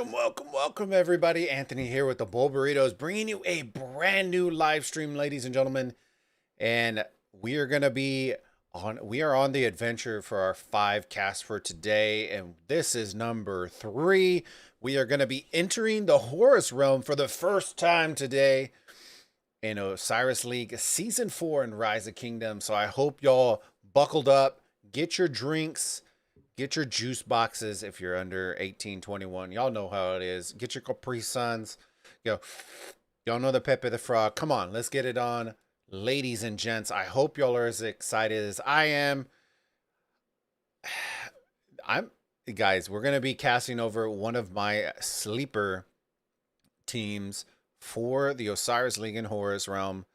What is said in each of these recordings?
Welcome, everybody. Anthony here with the Bulbaritos, bringing you a brand new live stream, ladies and gentlemen. And we are on the adventure for our 5 casts for today, and this is number 3. We are going to be entering the Horus realm for the first time today in Osiris League Season 4 in Rise of Kingdom. So I hope y'all buckled up, get your drinks, get your juice boxes if you're under 18, 21. Y'all know how it is. Get your Capri Suns. Y'all know the Pepe the Frog. Come on, let's get it on. Ladies and gents, I hope y'all are as excited as I am. Guys, we're going to be casting over one of my sleeper teams for the Osiris League and Horus realm.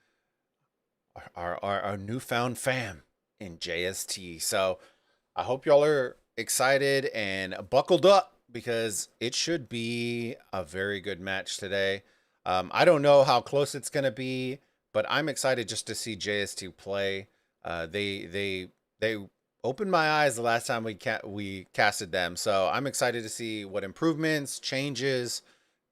Our newfound fam in JST. So I hope y'all are excited and buckled up because it should be a very good match today. I don't know how close it's going to be, but I'm excited just to see JST play. They opened my eyes the last time we casted them, so I'm excited to see what improvements, changes,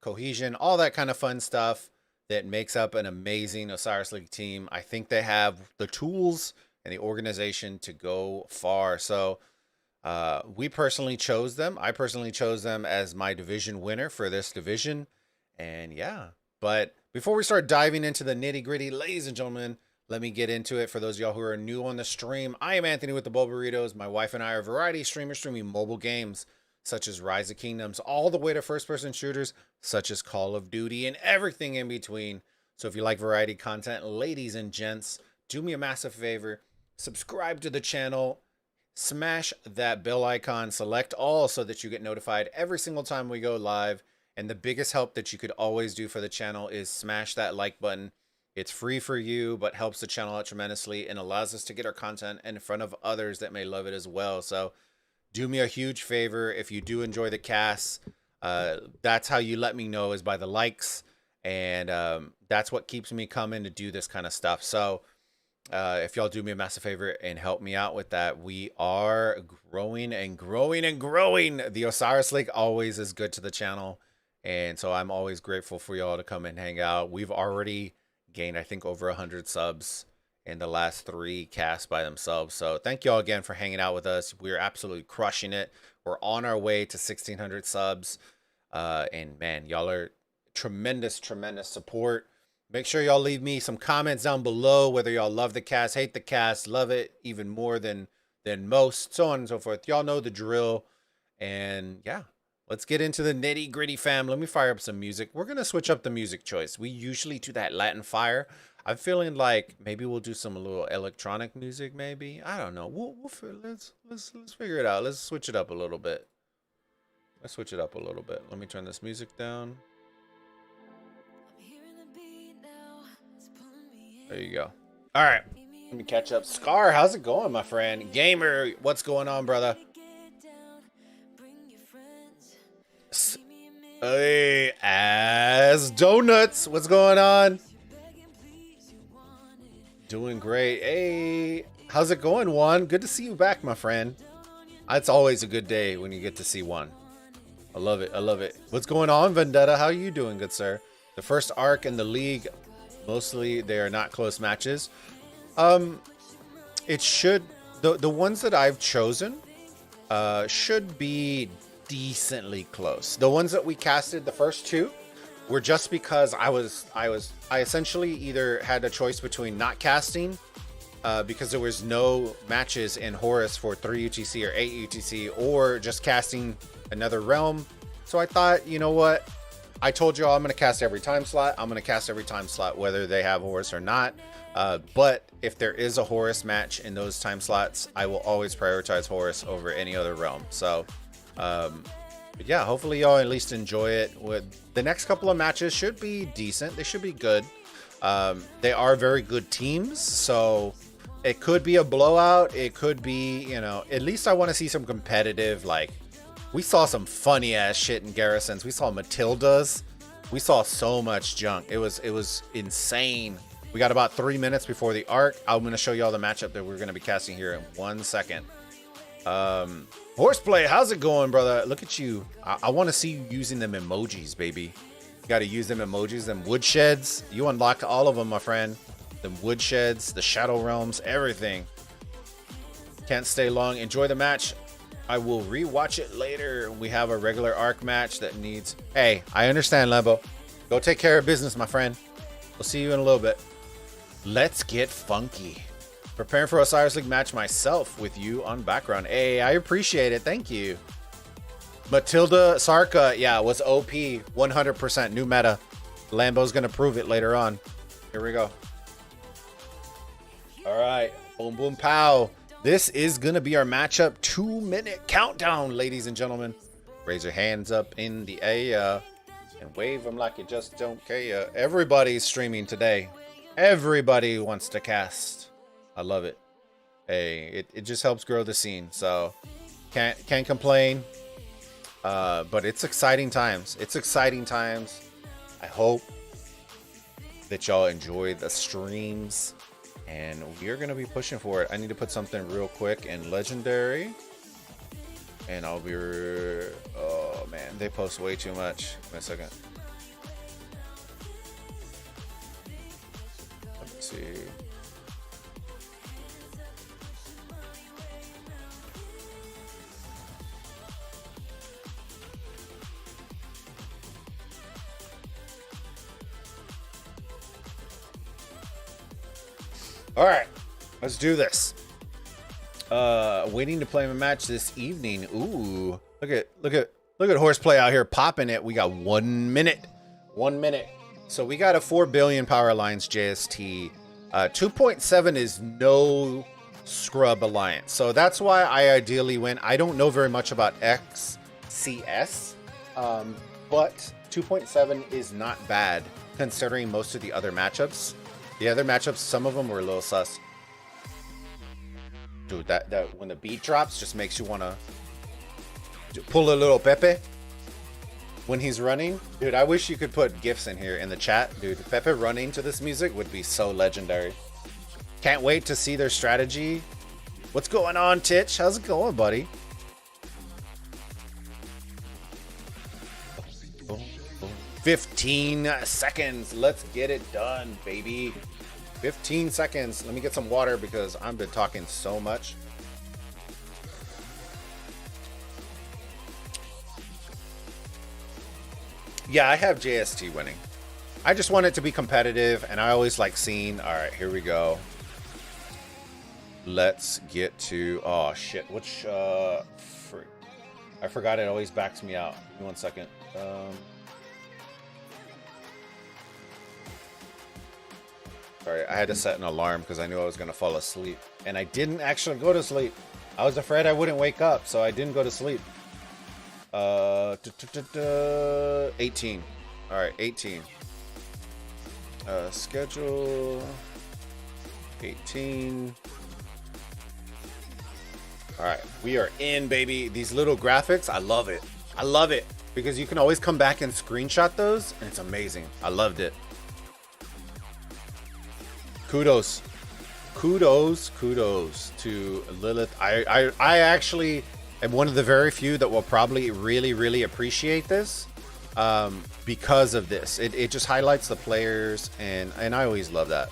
cohesion, all that kind of fun stuff that makes up an amazing Osiris League team. I think they have the tools and the organization to go far. So we personally chose them. I personally chose them as my division winner for this division. And yeah, but before we start diving into the nitty gritty, ladies and gentlemen, let me get into it. For those of y'all who are new on the stream, I am Anthony with the Bulbaritos. My wife and I are variety streamers streaming mobile games such as Rise of Kingdoms, all the way to first-person shooters such as Call of Duty and everything in between. So if you like variety content, ladies and gents, do me a massive favor. Subscribe to the channel. Smash that bell icon, select all so that you get notified every single time we go live. And the biggest help that you could always do for the channel is smash that like button. It's free for you, but helps the channel out tremendously and allows us to get our content in front of others that may love it as well. So do me a huge favor if you do enjoy the casts. That's how you let me know, is by the likes. And that's what keeps me coming to do this kind of stuff. So if y'all do me a massive favor and help me out with that, we are growing and growing and growing. The Osiris League always is good to the channel, and so I'm always grateful for y'all to come and hang out. We've already gained, I think, over 100 subs in the last 3 casts by themselves. So thank y'all again for hanging out with us. We're absolutely crushing it. We're on our way to 1,600 subs, and man, y'all are tremendous support. Make sure y'all leave me some comments down below, whether y'all love the cast, hate the cast, love it even more than most, so on and so forth. Y'all know the drill. And yeah, let's get into the nitty gritty, fam. Let me fire up some music. We're going to switch up the music choice. We usually do that Latin fire. I'm feeling like maybe we'll do some little electronic music, maybe. I don't know. Let's figure it out. Let's switch it up a little bit. Let me turn this music down. There you go. All right, let me catch up. Scar, how's it going, my friend? Gamer, what's going on, brother? Hey, As Donuts, what's going on? Doing great. Hey, how's it going, Juan? Good to see you back, my friend. It's always a good day when you get to see Juan. I love it. What's going on, Vendetta? How are you doing, good sir? The first arc in the league. Mostly they are not close matches. It should, the ones that I've chosen should be decently close. The ones that we casted, the first 2, were just because I essentially either had a choice between not casting because there was no matches in Horus for 3 UTC or 8 UTC, or just casting another realm. So I thought, you know what? I told you all I'm going to cast every time slot. I'm going to cast every time slot, whether they have Horus or not. But if there is a Horus match in those time slots, I will always prioritize Horus over any other realm. So, but yeah, hopefully y'all at least enjoy it. With the next couple of matches should be decent. They should be good. They are very good teams. So it could be a blowout. It could be, you know, at least I want to see some competitive, like, we saw some funny ass shit in Garrisons. We saw Matildas. We saw so much junk. It was insane. We got about 3 minutes before the arc. I'm going to show you all the matchup that we're going to be casting here in 1 second. Horseplay, how's it going, brother? Look at you. I want to see you using them emojis, baby. You got to use them emojis, them woodsheds. You unlocked all of them, my friend. Them woodsheds, the shadow realms, everything. Can't stay long. Enjoy the match. I will rewatch it later. We have a regular arc match that needs... Hey, I understand, Lambo. Go take care of business, my friend. We'll see you in a little bit. Let's get funky. Preparing for Osiris League match myself with you on background. Hey, I appreciate it. Thank you. Matilda Sarka, yeah, was OP 100% new meta. Lambo's going to prove it later on. Here we go. All right. Boom, boom, pow. This is going to be our matchup 2-minute countdown, ladies and gentlemen. Raise your hands up in the air and wave them like you just don't care. Everybody's streaming today. Everybody wants to cast. I love it. Hey, it just helps grow the scene. So can't complain. But it's exciting times. It's exciting times. I hope that y'all enjoy the streams. And we're going to be pushing for it. I need to put something real quick in Legendary. And I'll be... Oh, man. They post way too much. Wait a second. Let's see. All right, let's do this. Waiting to play a match this evening. Ooh, look at Horseplay out here popping it. We got 1 minute. 1 minute. So we got a 4 billion Power Alliance JST. 2.7 is no scrub alliance. So that's why I ideally went. I don't know very much about XCS, but 2.7 is not bad considering most of the other matchups. The other matchups, some of them were a little sus. Dude, that when the beat drops, just makes you want to pull a little Pepe when he's running. Dude, I wish you could put GIFs in here in the chat. Dude, Pepe running to this music would be so legendary. Can't wait to see their strategy. What's going on, Titch? How's it going, buddy? 15 seconds. Let's get it done, baby. 15 seconds. Let me get some water because I've been talking so much. Yeah, I have JST winning. I just want it to be competitive, and I always like seeing... All right, here we go. Let's get to... Oh, shit. Which... I forgot it always backs me out. Give me 1 second. Sorry, I had to set an alarm because I knew I was going to fall asleep. And I didn't actually go to sleep. I was afraid I wouldn't wake up, so I didn't go to sleep. 18. All right, 18. Schedule. 18. All right, we are in, baby. These little graphics, I love it. I love it because you can always come back and screenshot those, and it's amazing. I loved it. Kudos to Lilith. I actually am one of the very few that will probably really appreciate this because of this. It just highlights the players, and I always love that.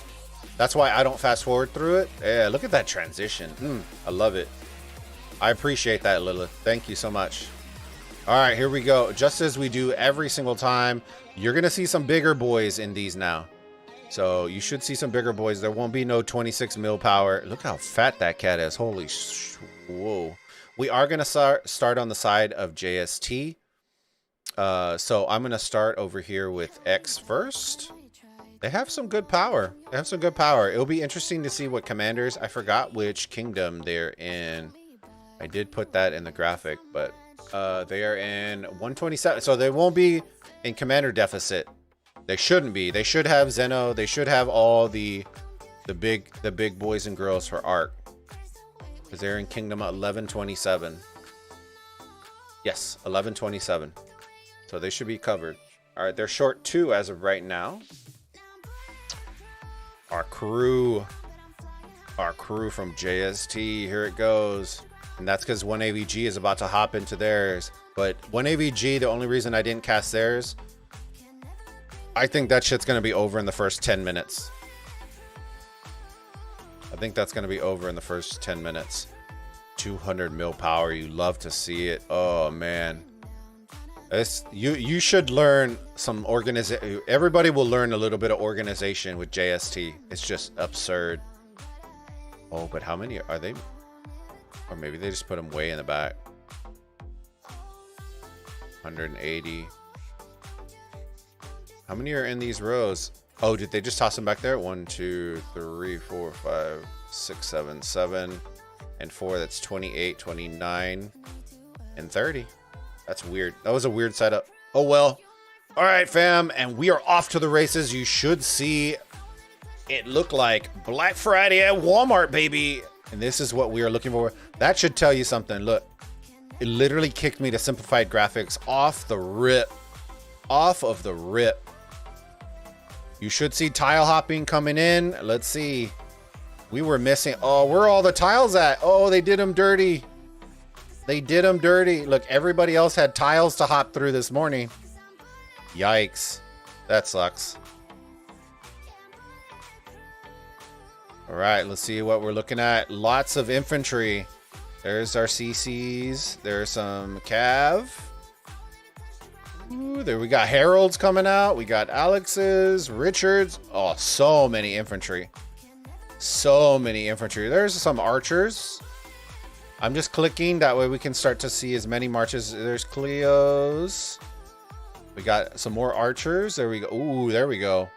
That's why I don't fast forward through it. Yeah, look at that transition. I love it. I appreciate that, Lilith. Thank you so much. All right, here we go. Just as we do every single time, you're gonna see some bigger boys in these now. So you should see some bigger boys. There won't be no 26 mil power. Look how fat that cat is. Holy whoa. We are going to start on the side of JST. So I'm going to start over here with X first. They have some good power. It'll be interesting to see what commanders. I forgot which kingdom they're in. I did put that in the graphic, but they are in 127. So they won't be in commander deficit. They shouldn't be. They should have Zeno. They should have all the big boys and girls for Arc. Because they're in Kingdom 1127. Yes, 1127. So they should be covered. All right, they're short 2 as of right now. Our crew from JST. Here it goes. And that's because 1AVG is about to hop into theirs. But 1AVG, the only reason I didn't cast theirs, I think that shit's going to be over in the first 10 minutes. I think that's going to be over in the first 10 minutes. 200 mil power. You love to see it. Oh, man. You should learn some organization. Everybody will learn a little bit of organization with JST. It's just absurd. Oh, but how many are they? Or maybe they just put them way in the back. 180. How many are in these rows? Oh, did they just toss them back there? 1, 2, 3, 4, 5, 6, 7, 7, and 4. That's 28, 29, and 30. That's weird. That was a weird setup. Oh, well. All right, fam. And we are off to the races. You should see it look like Black Friday at Walmart, baby. And this is what we are looking for. That should tell you something. Look, it literally kicked me to simplified graphics off the rip. Off of the rip. You should see tile hopping coming in. Let's see. We were missing. Oh, where are all the tiles at? Oh, they did them dirty. They did them dirty. Look, everybody else had tiles to hop through this morning. Yikes. That sucks. All right, let's see what we're looking at. Lots of infantry. There's our CCs. There's some Cav. Ooh, there we got Heralds coming out. We got Alex's, Richards. Oh, so many infantry. So many infantry. There's some archers. I'm just clicking. That way we can start to see as many marches. There's Cleo's. We got some more archers. There we go. Ooh, there we go.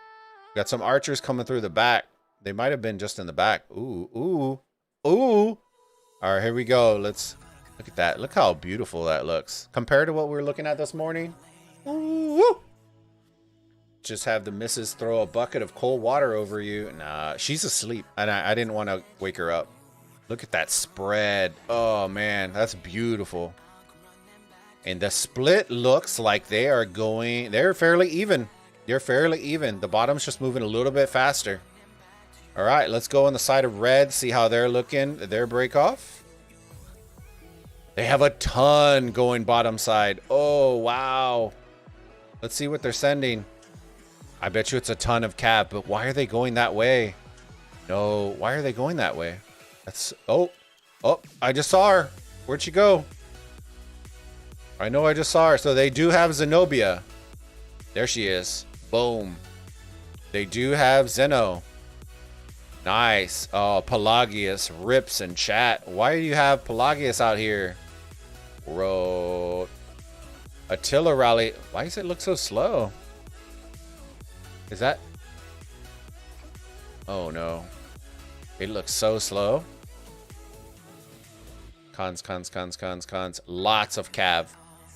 We got some archers coming through the back. They might have been just in the back. Ooh, ooh, ooh. All right, here we go. Let's look at that. Look how beautiful that looks. Compared to what we were looking at this morning. Ooh. Just have the missus throw a bucket of cold water over you. Nah, she's asleep. And I didn't want to wake her up. Look at that spread. Oh, man, that's beautiful. And the split looks like they are going... They're fairly even. They're fairly even. The bottom's just moving a little bit faster. All right, let's go on the side of red, see how they're looking. Their break off. They have a ton going bottom side. Oh, wow. Let's see what they're sending. I bet you it's a ton of Cav, but why are they going that way? No, why are they going that way? That's... Oh, I just saw her. Where'd she go? I know I just saw her. So they do have Zenobia. There she is. Boom. They do have Zeno. Nice. Oh, Pelagius rips in chat. Why do you have Pelagius out here? Bro. Attila rally. Why does it look so slow? Is that... Oh, no. It looks so slow. Cons. Lots of Cav.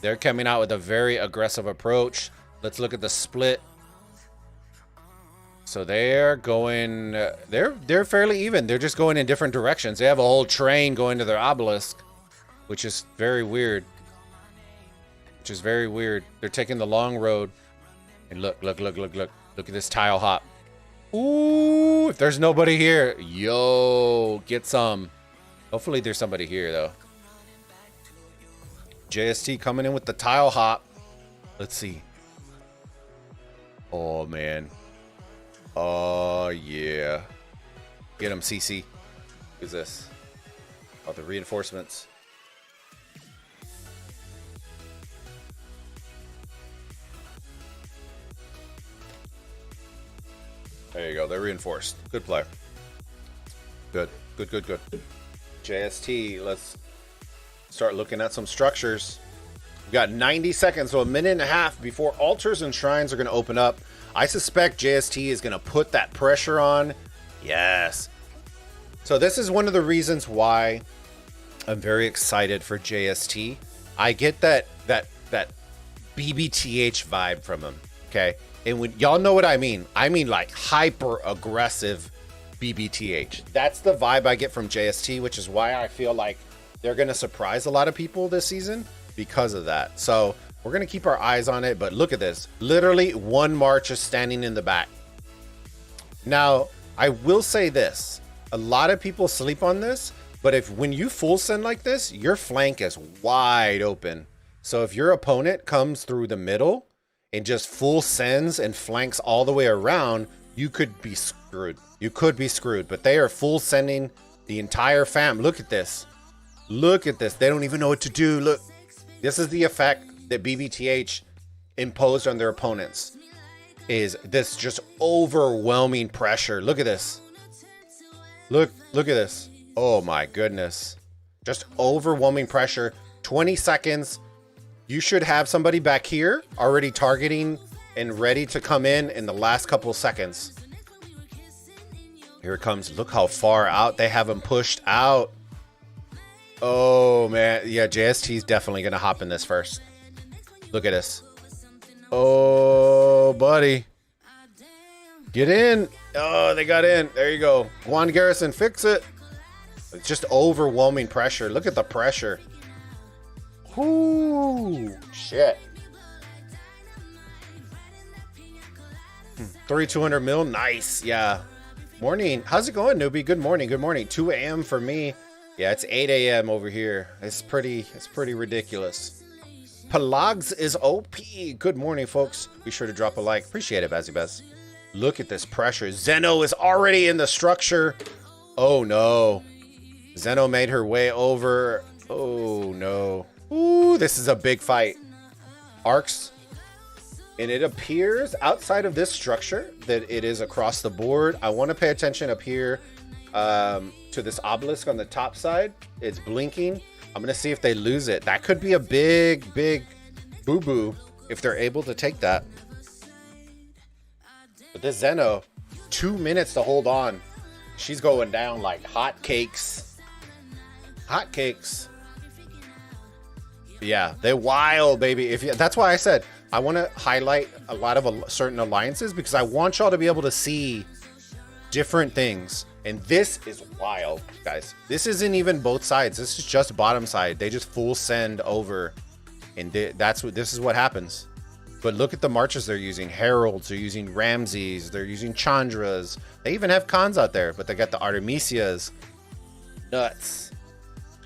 They're coming out with a very aggressive approach. Let's look at the split. So they're going... They're fairly even. They're just going in different directions. They have a whole train going to their obelisk, which is very weird. They're taking the long road. And look. Look at this tile hop. Ooh, if there's nobody here, yo, get some. Hopefully there's somebody here, though. JST coming in with the tile hop. Let's see. Oh, man. Oh, yeah. Get him, CC. Who's this? Oh, the reinforcements. There you go. They're reinforced. Good play. Good. JST, let's start looking at some structures. We've got 90 seconds, so a minute and a half before altars and shrines are going to open up. I suspect JST is going to put that pressure on. Yes. So this is one of the reasons why I'm very excited for JST. I get that BBTH vibe from him. Okay. And when y'all know what I mean like hyper aggressive BBTH. That's the vibe I get from JST, which is why I feel like they're going to surprise a lot of people this season because of that. So we're going to keep our eyes on it. But look at this. Literally one march is standing in the back. Now, I will say this. A lot of people sleep on this. But if when you full send like this, your flank is wide open. So if your opponent comes through the middle and just full sends and flanks all the way around, you could be screwed. You could be screwed. But they are full sending the entire fam. Look at this. Look at this. They don't even know what to do. Look, this is the effect that BBTH imposed on their opponents. Is this just overwhelming pressure? Look at this. Look at this. Oh my goodness. Just overwhelming pressure. 20 seconds. You should have somebody back here already targeting and ready to come in the last couple of seconds. Here it comes. Look how far out they have him pushed out. Oh man. Yeah, JST is definitely going to hop in this first. Look at this. Oh, buddy. Get in. Oh, they got in. There you go. Juan Garrison, fix it. It's just overwhelming pressure. Look at the pressure. Whoo. Shit. 3,200 mil. Nice. Yeah. Morning. How's it going, newbie? Good morning. Good morning. 2 a.m. for me. Yeah, it's 8 a.m. over here. It's pretty ridiculous. Pelags is OP. Good morning, folks. Be sure to drop a like. Appreciate it, Bazzy Baz. Look at this pressure. Zeno is already in the structure. Oh, no. Zeno made her way over. Oh, no. Ooh, this is a big fight. Arcs. And it appears outside of this structure that it is across the board. I want to pay attention up here to this obelisk on the top side. It's blinking. I'm going to see if they lose it. That could be a big boo-boo if they're able to take that. But this Zeno, 2 minutes to hold on. She's going down like hotcakes. Hotcakes. Yeah, they're wild, baby. That's why I said I want to highlight a lot of certain alliances because I want y'all to be able to see different things. And this is wild, guys. This isn't even both sides. This is just bottom side. They just full send over, and this is what happens. But look at the marches they're using. Heralds, they're using Ramses, they're using Chandras. They even have Khans out there, but they got the Artemisias. Nuts.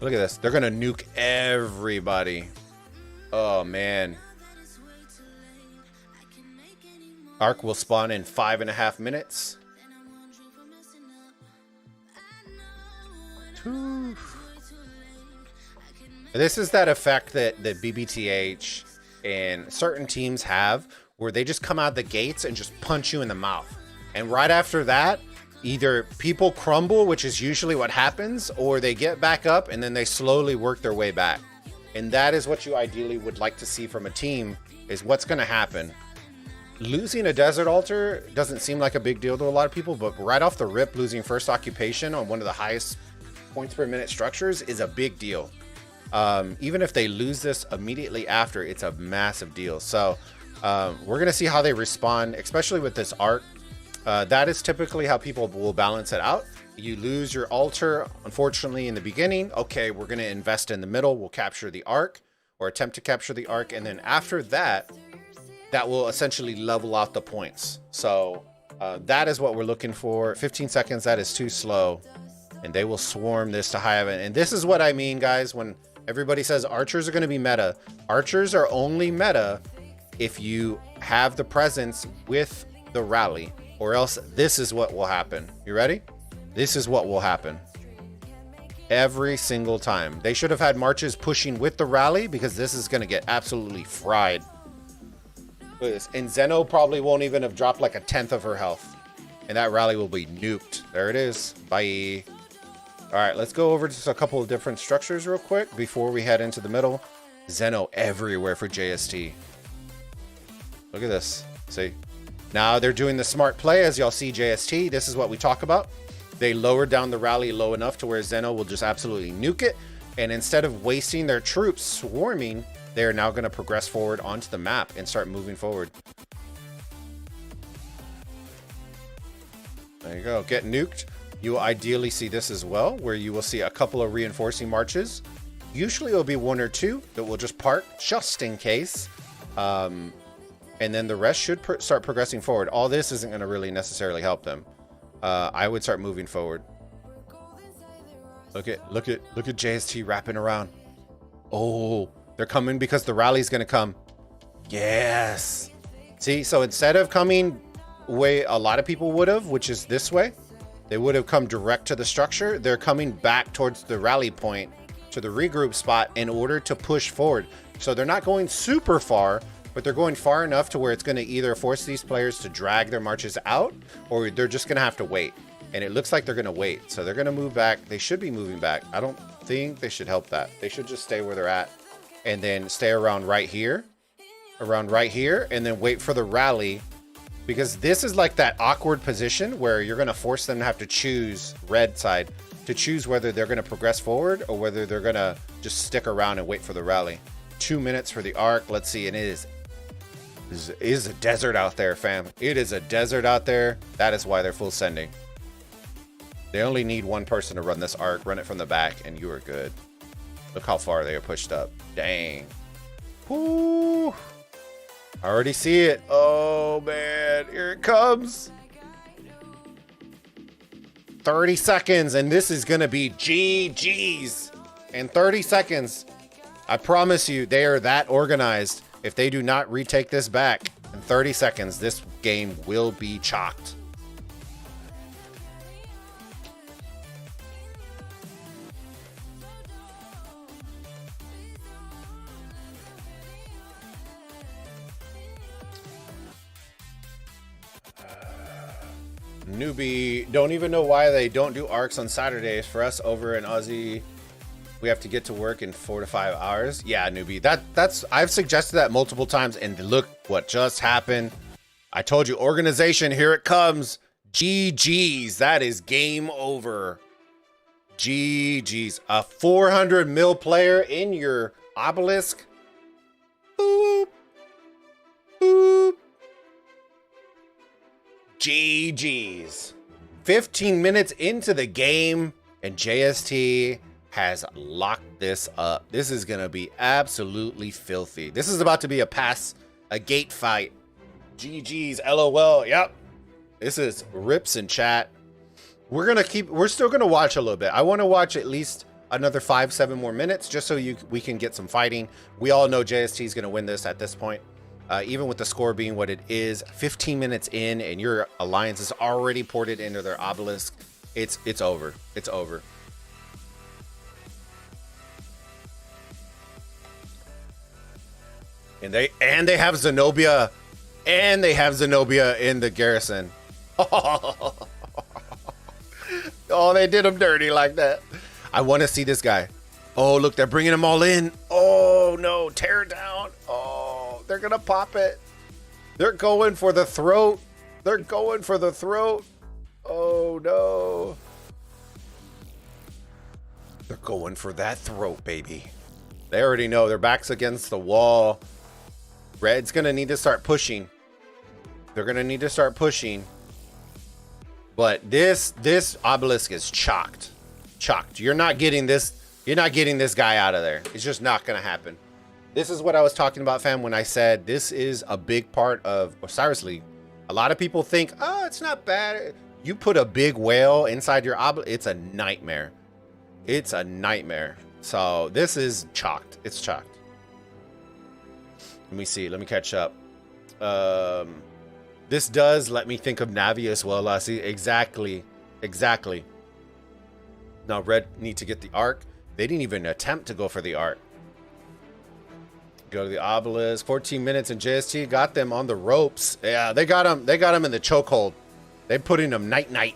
Look at this. They're gonna nuke everybody. Oh man. Arc will spawn in 5.5 minutes. This is that effect that BBTH and certain teams have where they just come out the gates and just punch you in the mouth. And right after that, either people crumble, which is usually what happens, or they get back up and then they slowly work their way back. And that is what you ideally would like to see from a team, is what's going to happen. Losing a desert altar doesn't seem like a big deal to a lot of people, but right off the rip, losing first occupation on one of the highest points per minute structures is a big deal. Even if they lose this immediately after, it's a massive deal. So we're going to see how they respond, especially with this arc. That is typically how people will balance it out. You lose your altar, unfortunately, in the beginning. Okay, we're going to invest in the middle. We'll capture the arc or attempt to capture the arc. And then after that, that will essentially level out the points. So that is what we're looking for. 15 seconds, that is too slow. And they will swarm this to high heaven. And this is what I mean, guys, when everybody says archers are going to be meta. Archers are only meta if you have the presence with the rally, or else this is what will happen. You ready? This is what will happen. Every single time. They should have had marches pushing with the rally because this is going to get absolutely fried. Look at this. And Zeno probably won't even have dropped like 1/10 of her health. And that rally will be nuked. There it is. Bye. All right, let's go over just a couple of different structures real quick before we head into the middle. Zeno everywhere for JST. Look at this. See? Now they're doing the smart play, as y'all see JST. This is what we talk about. They lowered down the rally low enough to where Zeno will just absolutely nuke it. And instead of wasting their troops swarming, they're now going to progress forward onto the map and start moving forward. There you go. Get nuked. You will ideally see this as well, where you will see a couple of reinforcing marches. Usually it'll be 1 or 2 that will just park just in case. And then the rest should start progressing forward. All this isn't going to really necessarily help them. I would start moving forward. Look at JST wrapping around. Oh, they're coming because the rally's gonna come. Yes. See, so instead of coming way a lot of people would have, which is this way, they would have come direct to the structure. They're coming back towards the rally point to the regroup spot in order to push forward. So they're not going super far, but they're going far enough to where it's going to either force these players to drag their marches out, or they're just going to have to wait. And it looks like they're going to wait. So they're going to move back. They should be moving back. I don't think they should help that. They should just stay where they're at and then stay around right here, and then wait for the rally, because this is like that awkward position where you're going to force them to have to choose red side to choose whether they're going to progress forward or whether they're going to just stick around and wait for the rally. 2 minutes for the arc. Let's see. And it is a desert out there, fam. It is a desert out there. That is why they're full sending. They only need one person to run this arc. Run it from the back and you are good. Look how far they are pushed up. Dang. Whoo. I already see it. Oh man, here it comes. 30 seconds and this is gonna be GG's in 30 seconds. I promise you, they are that organized. If they do not retake this back in 30 seconds, this game will be chalked. Newbie, don't even know why they don't do arcs on Saturdays. For us over in Aussie, we have to get to work in 4 to 5 hours. Yeah, newbie, that's I've suggested that multiple times, and look what just happened. I told you, organization, here it comes. GG's, that is game over. GG's, a 400 mil player in your obelisk. Boop, boop. GG's. 15 minutes into the game and JST has locked this up. This is gonna be absolutely filthy. This is about to be a gate fight. GG's, LOL. Yep. This is rips in chat. We're still gonna watch a little bit. I want to watch at least another 5-7 more minutes just so we can get some fighting. We all know JST is gonna win this at this point. Even with the score being what it is, 15 minutes in and your alliance is already ported into their obelisk. It's over. It's over. And they have Zenobia. And they have Zenobia in the garrison. Oh, they did him dirty like that. I want to see this guy. Oh, look, they're bringing them all in. Oh, no. Tear down. Oh, they're going to pop it. They're going for the throat. They're going for the throat. Oh, no. They're going for that throat, baby. They already know their back's against the wall. Red's going to need to start pushing. They're going to need to start pushing. But this obelisk is chalked. Chalked. You're not getting this. You're not getting this guy out of there. It's just not going to happen. This is what I was talking about, fam, when I said this is a big part of Osiris League. A lot of people think, oh, it's not bad. You put a big whale inside your obelisk. It's a nightmare. It's a nightmare. So this is chalked. It's chalked. Let me see. Let me catch up. This does let me think of Navi as well. I see. Exactly. Exactly. Now, Red need to get the arc. They didn't even attempt to go for the arc. Go to the obelisk. 14 minutes and JST got them on the ropes. Yeah, they got them. They got them in the chokehold. They put in them night. Night.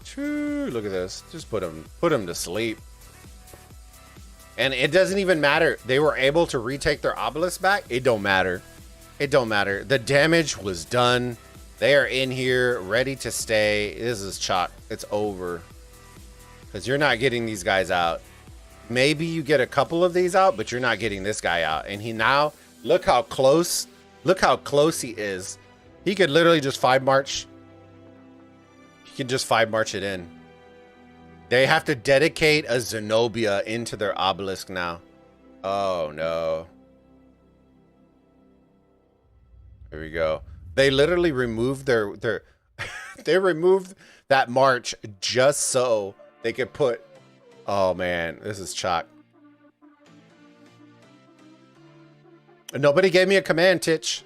True. Look at this. Just put them to sleep. And it doesn't even matter. They were able to retake their obelisk back. It don't matter. It don't matter. The damage was done. They are in here ready to stay. This is chalk. It's over. Because you're not getting these guys out. Maybe you get a couple of these out, but you're not getting this guy out. And he now, look how close. Look how close he is. He could literally just 5 march. He could just 5 march it in. They have to dedicate a Zenobia into their obelisk now. Oh no. Here we go. They literally removed their they removed that march just so they could put. Oh man, this is chalk. Nobody gave me a command, Titch.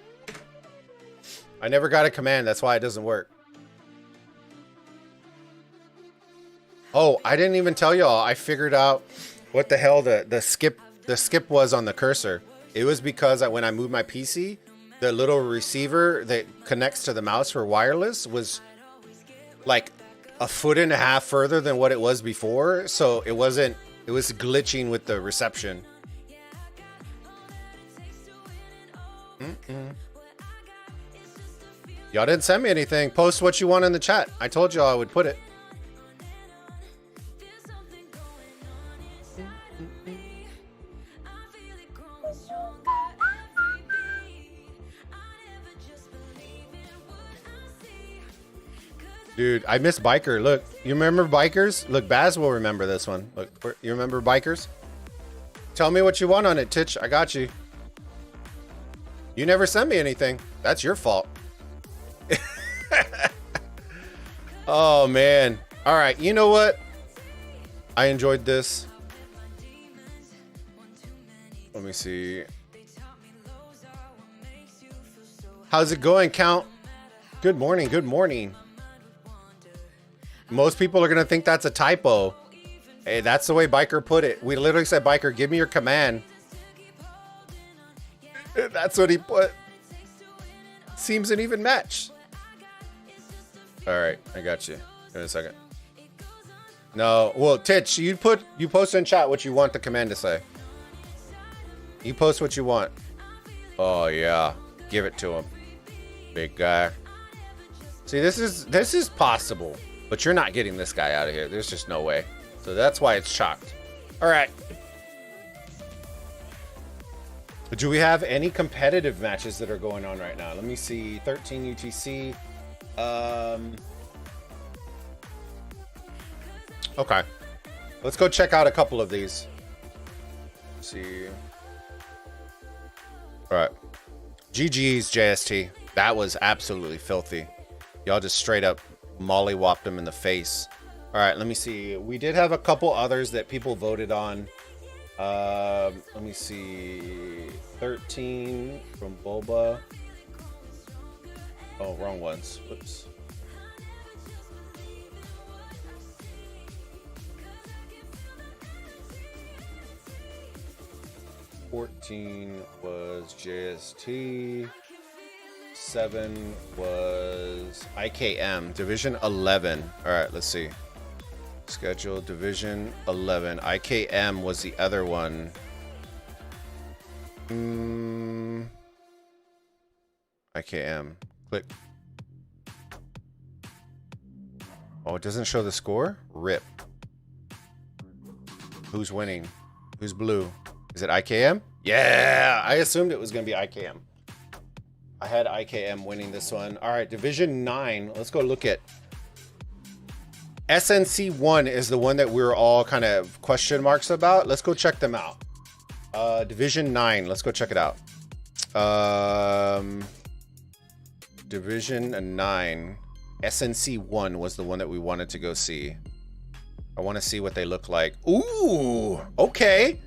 I never got a command. That's why it doesn't work. Oh, I didn't even tell y'all. I figured out what the hell the skip was on the cursor. It was because when I moved my PC, the little receiver that connects to the mouse for wireless was like 1.5 feet further than what it was before. So it was glitching with the reception. Y'all didn't send me anything. Post what you want in the chat. I told y'all I would put it. Dude, I miss Biker. Look, you remember Bikers? Look, Baz will remember this one. Look, you remember Bikers? Tell me what you want on it, Titch. I got you. You never sent me anything. That's your fault. Oh, man. All right, you know what? I enjoyed this. Let me see. How's it going, Count? Good morning, good morning. Most people are going to think that's a typo. Hey, that's the way Biker put it. We literally said, Biker, give me your command. That's what he put. Seems an even match. All right, I got you. In a second. No, well, Titch, you post in chat what you want the command to say. You post what you want. Oh yeah, give it to him, big guy. See, this is possible. But you're not getting this guy out of here. There's just no way. So that's why it's chalked. All right. Do we have any competitive matches that are going on right now? Let me see. 13 UTC. Okay. Let's go check out a couple of these. Let's see. All right. GG's JST. That was absolutely filthy. Y'all just straight up mollywopped him in the face. All right, let me see. We did have a couple others that people voted on. Let me see. 13 from Bulba. Oh, wrong ones. Whoops. $14 was JST. 7 was IKM. Division 11. All right, let's see. Schedule Division 11. IKM was the other one. IKM. Click. Oh, it doesn't show the score? RIP. Who's winning? Who's blue? Is it IKM? Yeah, I assumed it was going to be IKM. I had IKM winning this one. All right, Division 9. Let's go look at. SNC 1 is the one that we're all kind of question marks about. Let's go check them out. Division 9. Let's go check it out. Division 9. SNC 1 was the one that we wanted to go see. I want to see what they look like. Ooh, okay.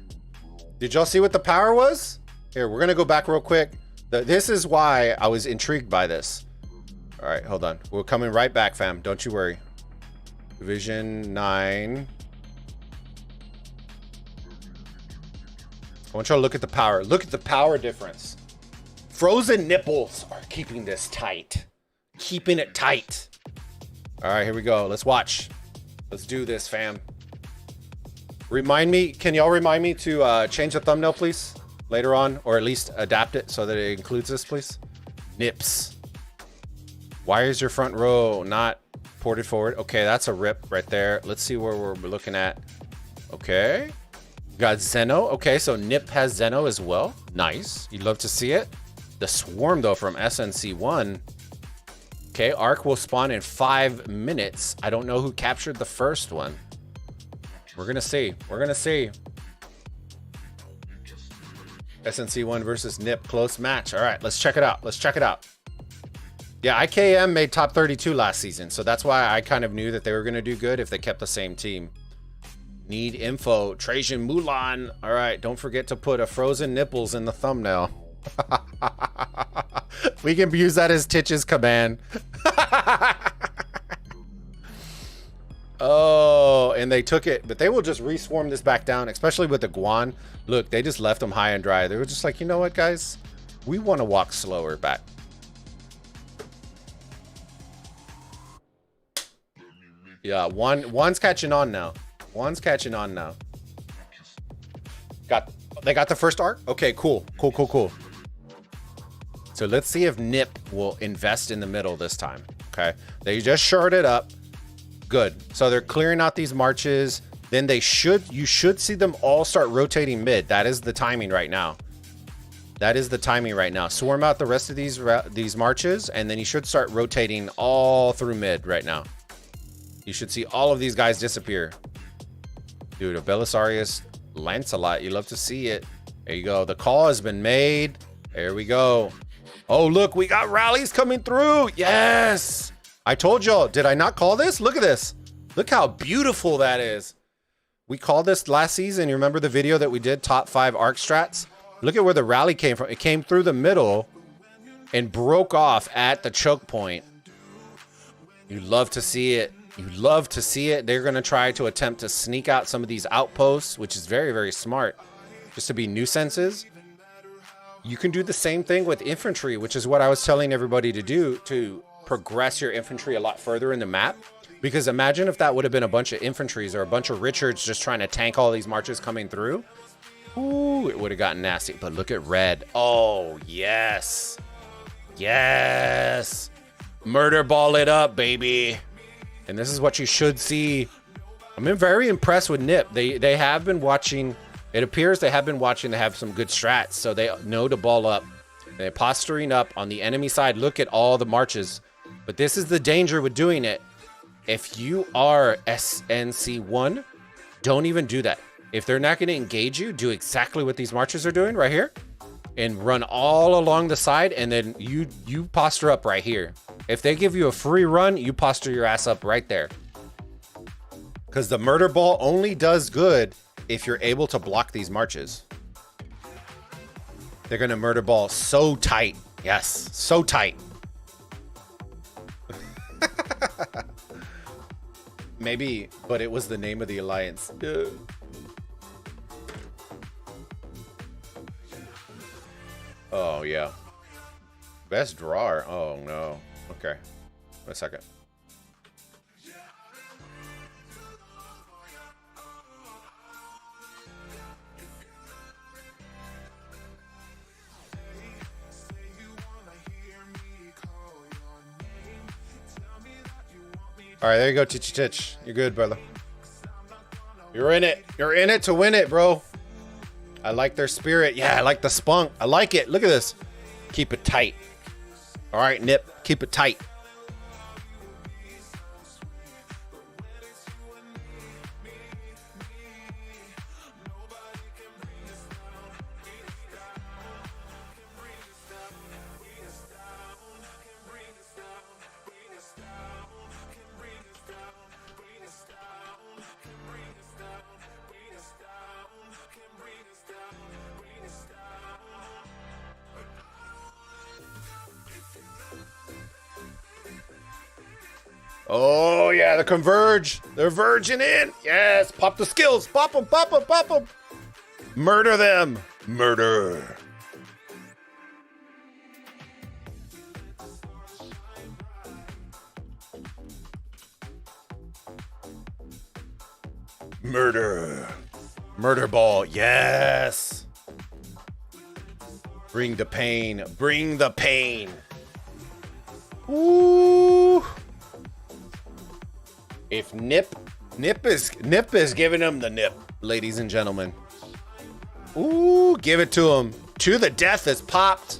Did y'all see what the power was? Here, we're going to go back real quick. This is why I was intrigued by this. All right, hold on. We're coming right back, fam. Don't you worry. Division 9. I want y'all to look at the power. Look at the power difference. Frozen nipples are keeping this tight. Keeping it tight. All right, here we go. Let's watch. Let's do this, fam. Remind me. Can y'all remind me to change the thumbnail, please? Later on, or at least adapt it so that it includes this, please. Nips. Why is your front row not ported forward? Okay, that's a rip right there. Let's see where we're looking at. Okay. Got Zeno. Okay, so Nip has Zeno as well. Nice. You'd love to see it. The Swarm, though, from SNC1. Okay, Arc will spawn in 5 minutes. I don't know who captured the first one. We're going to see. We're going to see. SNC1 versus Nip, close match. All right, let's check it out. Let's check it out. Yeah, IKM made top 32 last season, so that's why I kind of knew that they were going to do good if they kept the same team. Need info. Trajan Mulan. All right, don't forget to put a frozen nipples in the thumbnail. We can use that as Titch's command. Oh, and they took it, but they will just reswarm this back down, especially with the Guan. Look, they just left them high and dry. They were just like, you know what, guys? We want to walk slower back. Yeah, one's catching on now. One's catching on now. They got the first arc? Okay, cool. Cool. So let's see if Nip will invest in the middle this time. Okay. They just shorted up. Good. So they're clearing out these marches. Then you should see them all start rotating mid. That is the timing right now. That is the timing right now. Swarm out the rest of these marches, and then you should start rotating all through mid right now. You should see all of these guys disappear. Dude, a Belisarius Lancelot. You love to see it. There you go. The call has been made. There we go. Oh, look, we got rallies coming through. Yes. I told y'all, did I not call this? Look at this. Look how beautiful that is. We called this last season. You remember the video that we did, top 5 arc strats? Look at where the rally came from. It came through the middle and broke off at the choke point. You love to see it. You love to see it. They're going to try to attempt to sneak out some of these outposts, which is very, very smart, just to be nuisances. You can do the same thing with infantry, which is what I was telling everybody to do, to progress your infantry a lot further in the map. Because imagine if that would have been a bunch of infantries or a bunch of Richards just trying to tank all these marches coming through. Ooh, it would have gotten nasty. But look at red. Oh, yes. Yes. Murder ball it up, baby. And this is what you should see. I'm very impressed with Nip. They have been watching. It appears they have been watching. They have some good strats, so they know to ball up. They're posturing up on the enemy side. Look at all the marches. But this is the danger with doing it. If you are SNC1, don't even do that. If they're not going to engage you, do exactly what these marches are doing right here. And run all along the side, and then you posture up right here. If they give you a free run, you posture your ass up right there. Because the murder ball only does good if you're able to block these marches. They're going to murder ball so tight. Yes, so tight. Maybe, but it was the name of the alliance. Oh, yeah. Best drawer. Oh, no. Okay. Wait a second. All right, there you go, Titchy Titch. You're good, brother. You're in it. You're in it to win it, bro. I like their spirit. Yeah, I like the spunk. I like it. Look at this. Keep it tight. All right, Nip. Keep it tight. Oh, yeah, the converge. They're verging in. Yes, pop the skills. Pop them, pop them, pop them. Murder them. Murder. Murder. Murder ball. Yes. Bring the pain. Bring the pain. Ooh. If Nip is giving him the nip, ladies and gentlemen. Ooh, give it to him. To the death is popped.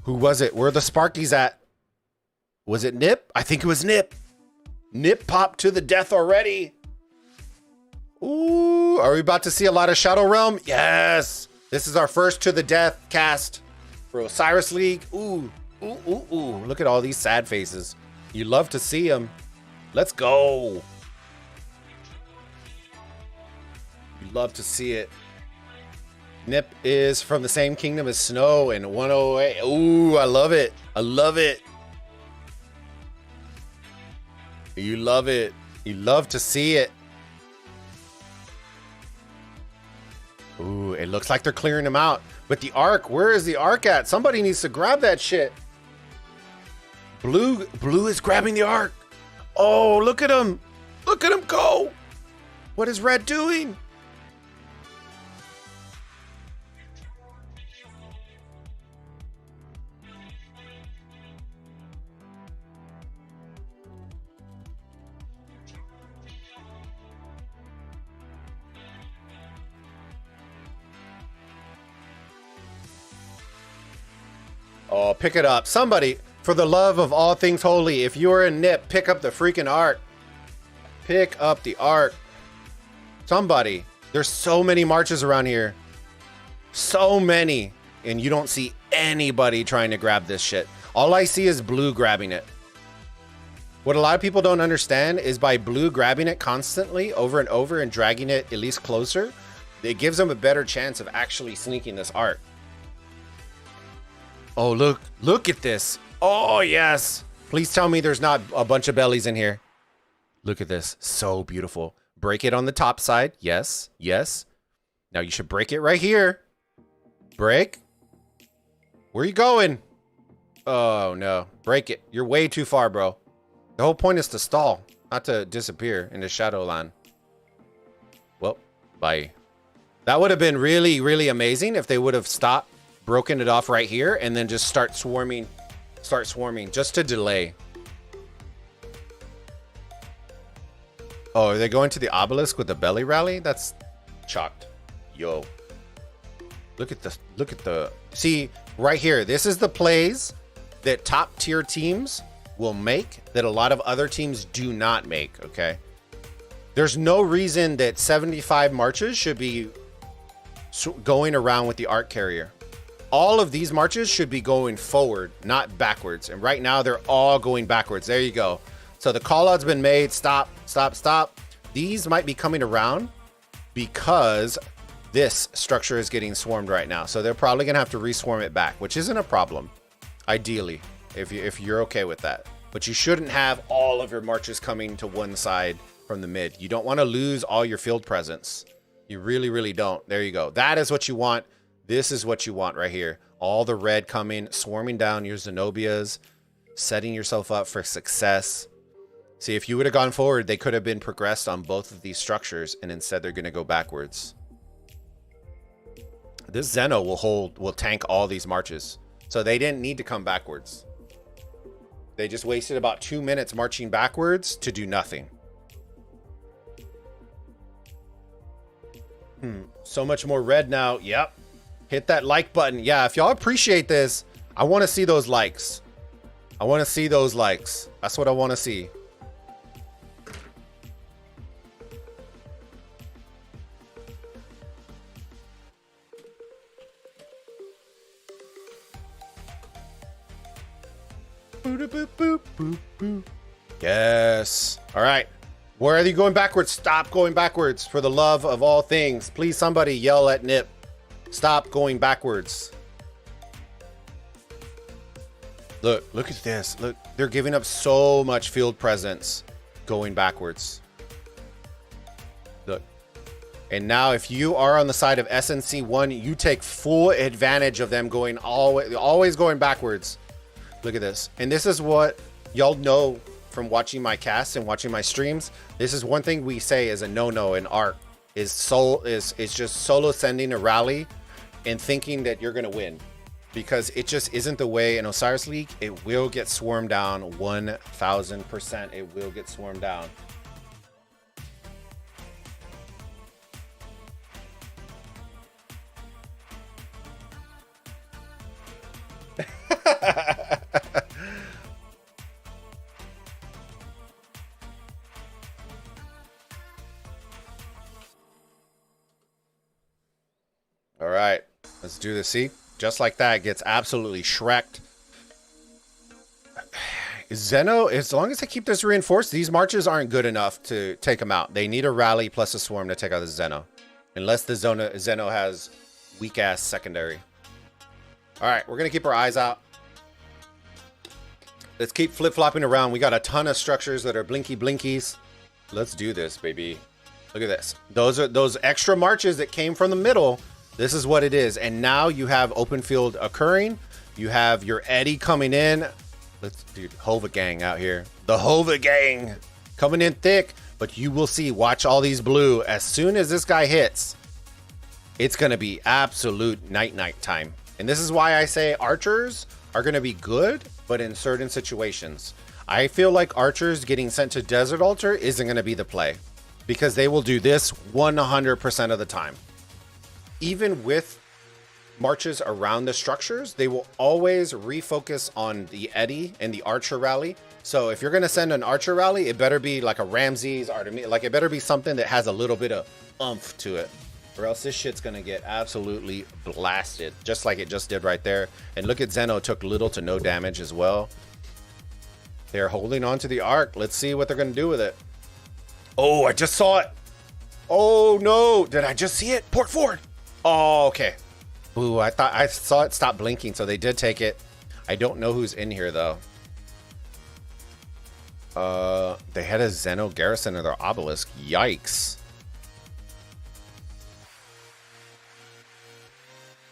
Who was it? Where are the Sparkies at? Was it Nip? I think it was Nip. Nip popped to the death already. Ooh, are we about to see a lot of Shadow Realm? Yes. This is our first to the death cast for Osiris League. Ooh, ooh, ooh, ooh. Look at all these sad faces. You love to see them. Let's go. You love to see it. Nip is from the same kingdom as Snow and 108. Ooh, I love it. I love it. You love it. You love to see it. Ooh, it looks like they're clearing them out. But the Ark, where is the Ark at? Somebody needs to grab that shit. Blue is grabbing the Ark. Oh, look at him. Look at him go. What is Red doing? Oh, pick it up. Somebody, for the love of all things holy, if you're in Nip, pick up the freaking Ark. Pick up the Ark. Somebody. There's so many marches around here. So many. And you don't see anybody trying to grab this shit. All I see is Blue grabbing it. What a lot of people don't understand is by Blue grabbing it constantly over and over and dragging it at least closer, it gives them a better chance of actually sneaking this Ark. Oh, look at this. Oh, yes. Please tell me there's not a bunch of bellies in here. Look at this. So beautiful. Break it on the top side. Yes. Yes. Now you should break it right here. Break. Where are you going? Oh, no. Break it. You're way too far, bro. The whole point is to stall, not to disappear into Shadowland. Well, bye. That would have been really, really amazing if they would have stopped, broken it off right here, and then just start swarming just to delay. Oh, are they going to the obelisk with the belly rally? That's chalked. Yo, look at the see right here. This is the plays that top tier teams will make that a lot of other teams do not make. Okay, there's no reason that 75 marches should be going around with the Ark carrier. All of these marches should be going forward, not backwards. And right now they're all going backwards. There you go. So the call out's been made. Stop, stop, stop. These might be coming around because this structure is getting swarmed right now. So they're probably going to have to reswarm it back, which isn't a problem, ideally, if you're okay with that. But you shouldn't have all of your marches coming to one side from the mid. You don't want to lose all your field presence. You really, really don't. There you go. That is what you want. This is what you want right here. All the red coming, swarming down your Zenobias, setting yourself up for success. See, if you would have gone forward, they could have been progressed on both of these structures, and instead they're going to go backwards. This Zeno will tank all these marches. So they didn't need to come backwards. They just wasted about 2 minutes marching backwards to do nothing. So much more red now. Yep. Hit that like button. Yeah, if y'all appreciate this, I want to see those likes. I want to see those likes. That's what I want to see. Yes. All right. Where are you going backwards? Stop going backwards for the love of all things. Please, somebody yell at Nip. Stop going backwards. Look at this. Look, they're giving up so much field presence going backwards. Look. And now if you are on the side of SNC1, you take full advantage of them going always going backwards. Look at this. And this is what y'all know from watching my casts and watching my streams. This is one thing we say is a no-no in art is just solo sending a rally and thinking that you're going to win, because it just isn't the way in Osiris League. It will get swarmed down 1000%. It will get swarmed down. All right. Let's do this. See? Just like that, gets absolutely shreked. Zeno, as long as they keep this reinforced, these marches aren't good enough to take them out. They need a rally plus a swarm to take out the Zeno. Unless the Zeno has weak-ass secondary. All right, we're going to keep our eyes out. Let's keep flip-flopping around. We got a ton of structures that are blinkies. Let's do this, baby. Look at this. Those are those extra marches that came from the middle. This is what it is. And now you have open field occurring. You have your Eddie coming in. Let's do Hova gang out here. The Hova gang coming in thick. But you will see, watch all these blue. As soon as this guy hits, it's going to be absolute night time. And this is why I say archers are going to be good, but in certain situations. I feel like archers getting sent to Desert Altar isn't going to be the play. Because they will do this 100% of the time. Even with marches around the structures, they will always refocus on the Eddie and the Archer rally. So if you're going to send an Archer rally, it better be like a Ramses, Artemis, like it better be something that has a little bit of oomph to it. Or else this shit's going to get absolutely blasted, just like it just did right there. And look at Zeno, took little to no damage as well. They're holding on to the Ark. Let's see what they're going to do with it. Oh, I just saw it. Oh, no. Did I just see it? Port forward. Oh, okay. Ooh, I thought I saw it stop blinking, so they did take it. I don't know who's in here, though. They had a Zeno garrison in their obelisk. Yikes.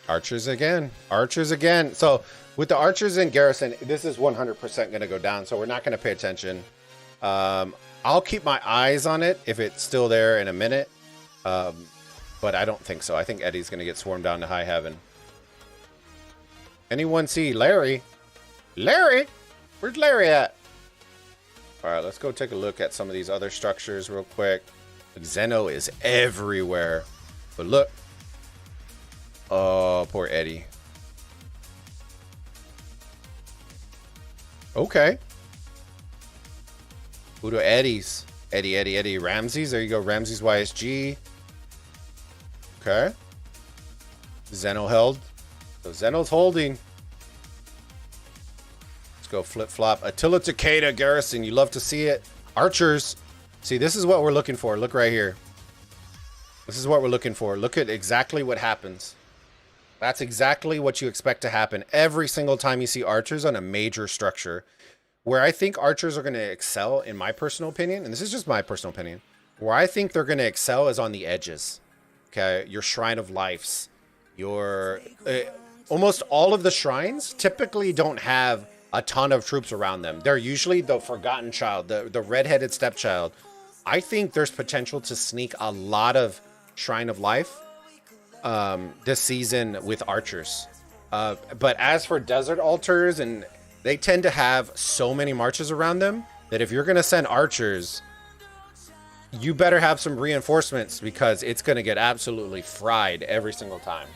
Archers again. Archers again. So with the archers in garrison, this is 100% going to go down, so we're not going to pay attention. I'll keep my eyes on it if it's still there in a minute. But I don't think so. I think Eddie's going to get swarmed down to high heaven. Anyone see Larry? Larry? Where's Larry at? All right, let's go take a look at some of these other structures real quick. Zeno is everywhere. But look. Oh, poor Eddie. Okay. Who do Eddies? Eddie. Ramses. There you go. Ramses YSG. Okay. Zeno held. So Zeno's holding. Let's go flip-flop. Attila Takeda garrison. You love to see it. Archers. See, this is what we're looking for. Look right here. This is what we're looking for. Look at exactly what happens. That's exactly what you expect to happen every single time you see archers on a major structure. Where I think archers are going to excel, in my personal opinion, and this is just my personal opinion, where I think they're going to excel is on the edges. Okay, your Shrine of Lives, your almost all of the shrines typically don't have a ton of troops around them. They're usually the forgotten child, the redheaded stepchild. I think there's potential to sneak a lot of Shrine of Life this season with archers. But as for Desert Altars, and they tend to have so many marches around them that if you're going to send archers, you better have some reinforcements because it's going to get absolutely fried every single time.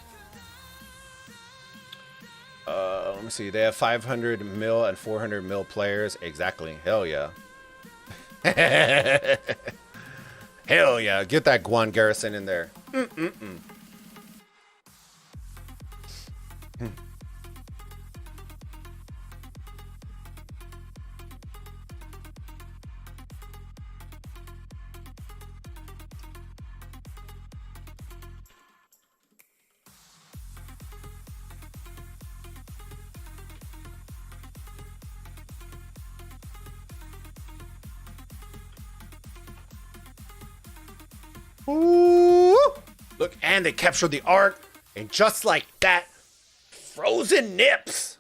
Let me see. They have 500 mil and 400 mil players. Exactly. Hell yeah. Hell yeah. Get that Guan garrison in there. Ooh. Look, and they captured the Ark, and just like that, Frozen Nips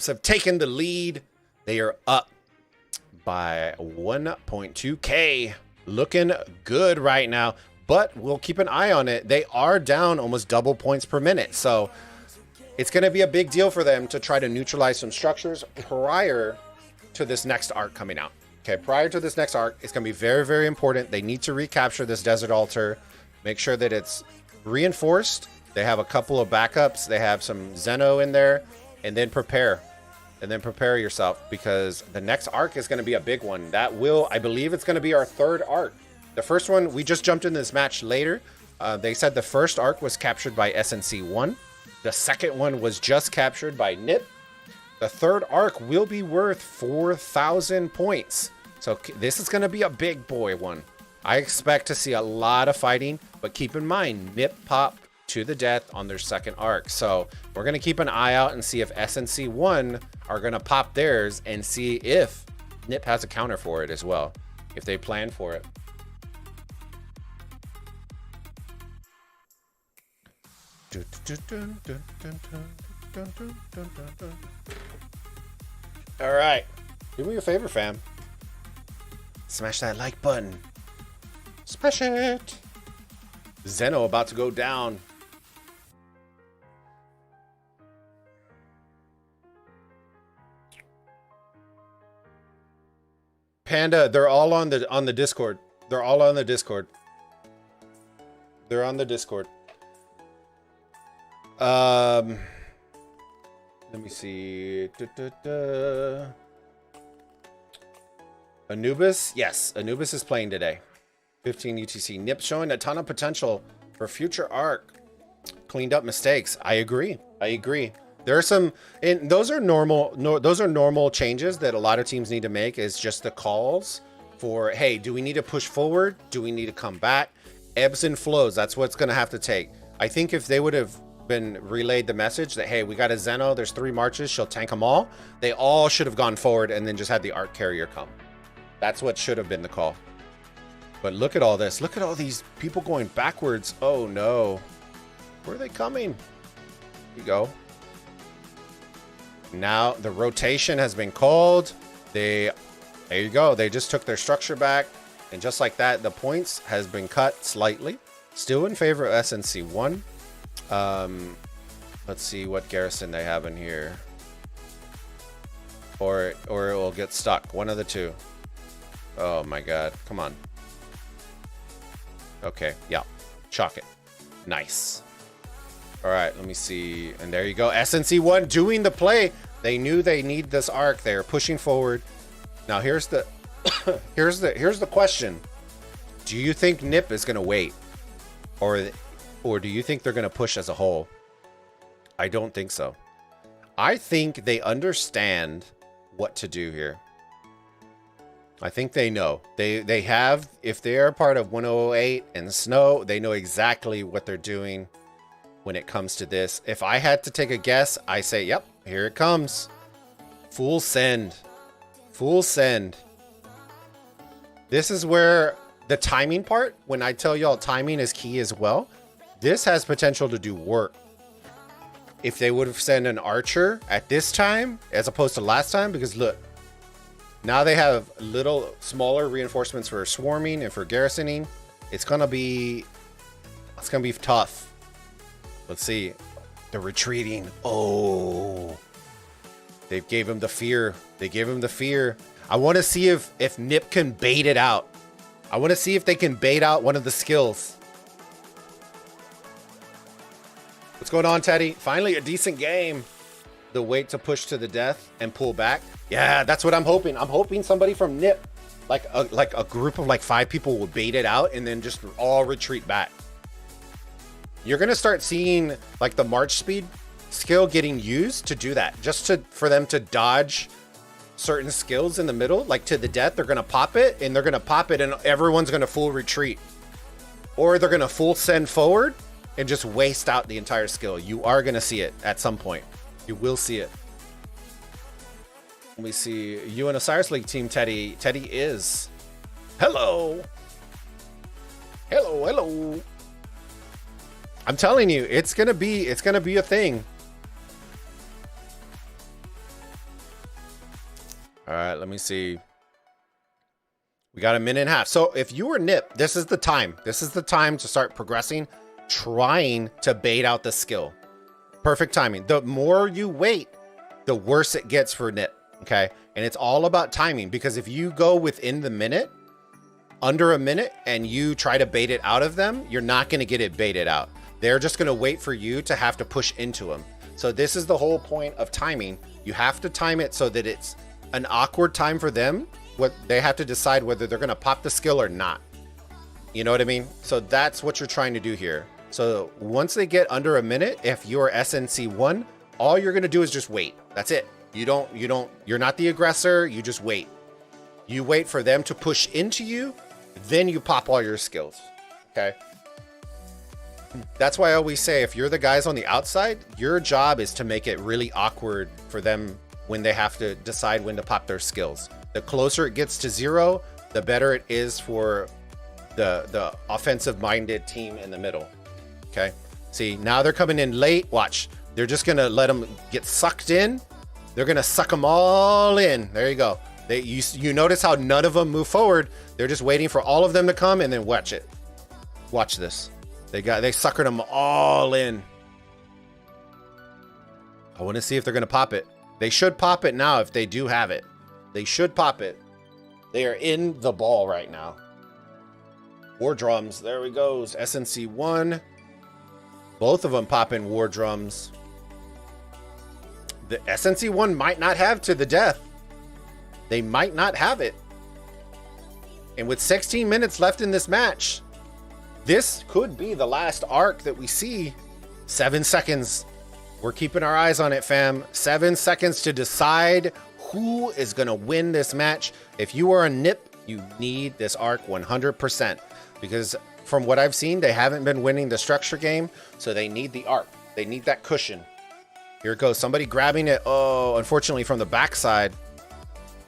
have taken the lead. They are up by 1.2K. Looking good right now, but we'll keep an eye on it. They are down almost double points per minute, so it's going to be a big deal for them to try to neutralize some structures prior to this next arc coming out. Okay, prior to this next arc, it's going to be very, very important. They need to recapture this Desert Altar, make sure that it's reinforced. They have a couple of backups. They have some Zeno in there, and then prepare. And then prepare yourself because the next arc is going to be a big one. That will, I believe it's going to be our third arc. The first one, we just jumped in this match later. They said the first arc was captured by SNC1. The second one was just captured by Nip. The third arc will be worth 4,000 points. So this is going to be a big boy one. I expect to see a lot of fighting, but keep in mind, Nip popped to the death on their second arc. So we're going to keep an eye out and see if SNC1 are going to pop theirs and see if Nip has a counter for it as well, if they plan for it. All right, do me a favor, fam. Smash that like button. Smash it. Zeno about to go down. Panda, they're all on the Discord. They're all on the Discord. They're on the Discord. Let me see. Anubis? Yes, Anubis is playing today. 15 UTC. Nip showing a ton of potential for future arc. Cleaned up mistakes. I agree. I agree. There are some, and those are normal. No, those are normal changes that a lot of teams need to make. Is just the calls for, hey, do we need to push forward? Do we need to come back? Ebbs and flows. That's what's going to have to take. I think if they would have been relayed the message that, hey, we got a Zeno. There's 3 marches. She'll tank them all. They all should have gone forward and then just had the arc carrier come. That's what should have been the call. But look at all this. Look at all these people going backwards. Oh, no. Where are they coming? Here you go. Now the rotation has been called. There you go. They just took their structure back. And just like that, the points has been cut slightly. Still in favor of SNC1. Let's see what garrison they have in here. Or it will get stuck. One of the two. Oh my god. Come on. Okay. Yeah. Chalk it. Nice. All right. Let me see. And there you go. SNC1 doing the play. They knew they need this arc. They're pushing forward. Now here's the here's the question. Do you think Nip is going to wait? Or do you think they're going to push as a whole? I don't think so. I think they understand what to do here. I think they know. They have, if they are part of 108 and Snow, they know exactly what they're doing when it comes to this. If I had to take a guess, I say, yep, here it comes. Full send. Full send. This is where the timing part, when I tell y'all timing is key as well, this has potential to do work. If they would have sent an archer at this time, as opposed to last time, because look, now they have little smaller reinforcements for swarming and for garrisoning. It's gonna be tough. Let's see. They're retreating. Oh, they gave him the fear. They gave him the fear. I want to see if Nip can bait it out. I want to see if they can bait out one of the skills. What's going on, Teddy? Finally, a decent game. The wait to push to the death and pull back. Yeah, that's what I'm hoping. I'm hoping somebody from Nip, like a group of like 5 people, will bait it out and then just all retreat back. You're gonna start seeing like the march speed skill getting used to do that, just for them to dodge certain skills in the middle, like to the death. They're gonna pop it and everyone's gonna full retreat, or they're gonna full send forward and just waste out the entire skill. You are gonna see it at some point. You will see it. Let me see. You and Osiris League team, Teddy. Teddy is. Hello. Hello, hello. I'm telling you, it's gonna be a thing. All right, let me see. We got a minute and a half. So if you were Nip, this is the time. This is the time to start progressing, trying to bait out the skill. Perfect timing. The more you wait, the worse it gets for Nip. Okay. And it's all about timing, because if you go within the minute, under a minute, and you try to bait it out of them, you're not going to get it baited out. They're just going to wait for you to have to push into them. So this is the whole point of timing. You have to time it so that it's an awkward time for them. What they have to decide whether they're going to pop the skill or not. You know what I mean? So that's what you're trying to do here. So once they get under a minute, if you're SNC1, all you're going to do is just wait. That's it. You're not the aggressor. You just wait. You wait for them to push into you. Then you pop all your skills. Okay. That's why I always say, if you're the guys on the outside, your job is to make it really awkward for them when they have to decide when to pop their skills. The closer it gets to 0, the better it is for the offensive minded team in the middle. Okay. See, now they're coming in late. Watch. They're just going to let them get sucked in. They're going to suck them all in. There you go. You notice how none of them move forward. They're just waiting for all of them to come, and then watch it. Watch this. They suckered them all in. I want to see if they're going to pop it. They should pop it now if they do have it. They should pop it. They are in the ball right now. War drums. There we go. SNC1. Both of them popping war drums. The SNC1 might not have to the death. They might not have it. And with 16 minutes left in this match, this could be the last arc that we see. 7 seconds. We're keeping our eyes on it, fam. 7 seconds to decide who is going to win this match. If you are a NIP, you need this arc 100%. Because from what I've seen, they haven't been winning the structure game. So they need the arc. They need that cushion. Here it goes. Somebody grabbing it. Oh, unfortunately from the backside.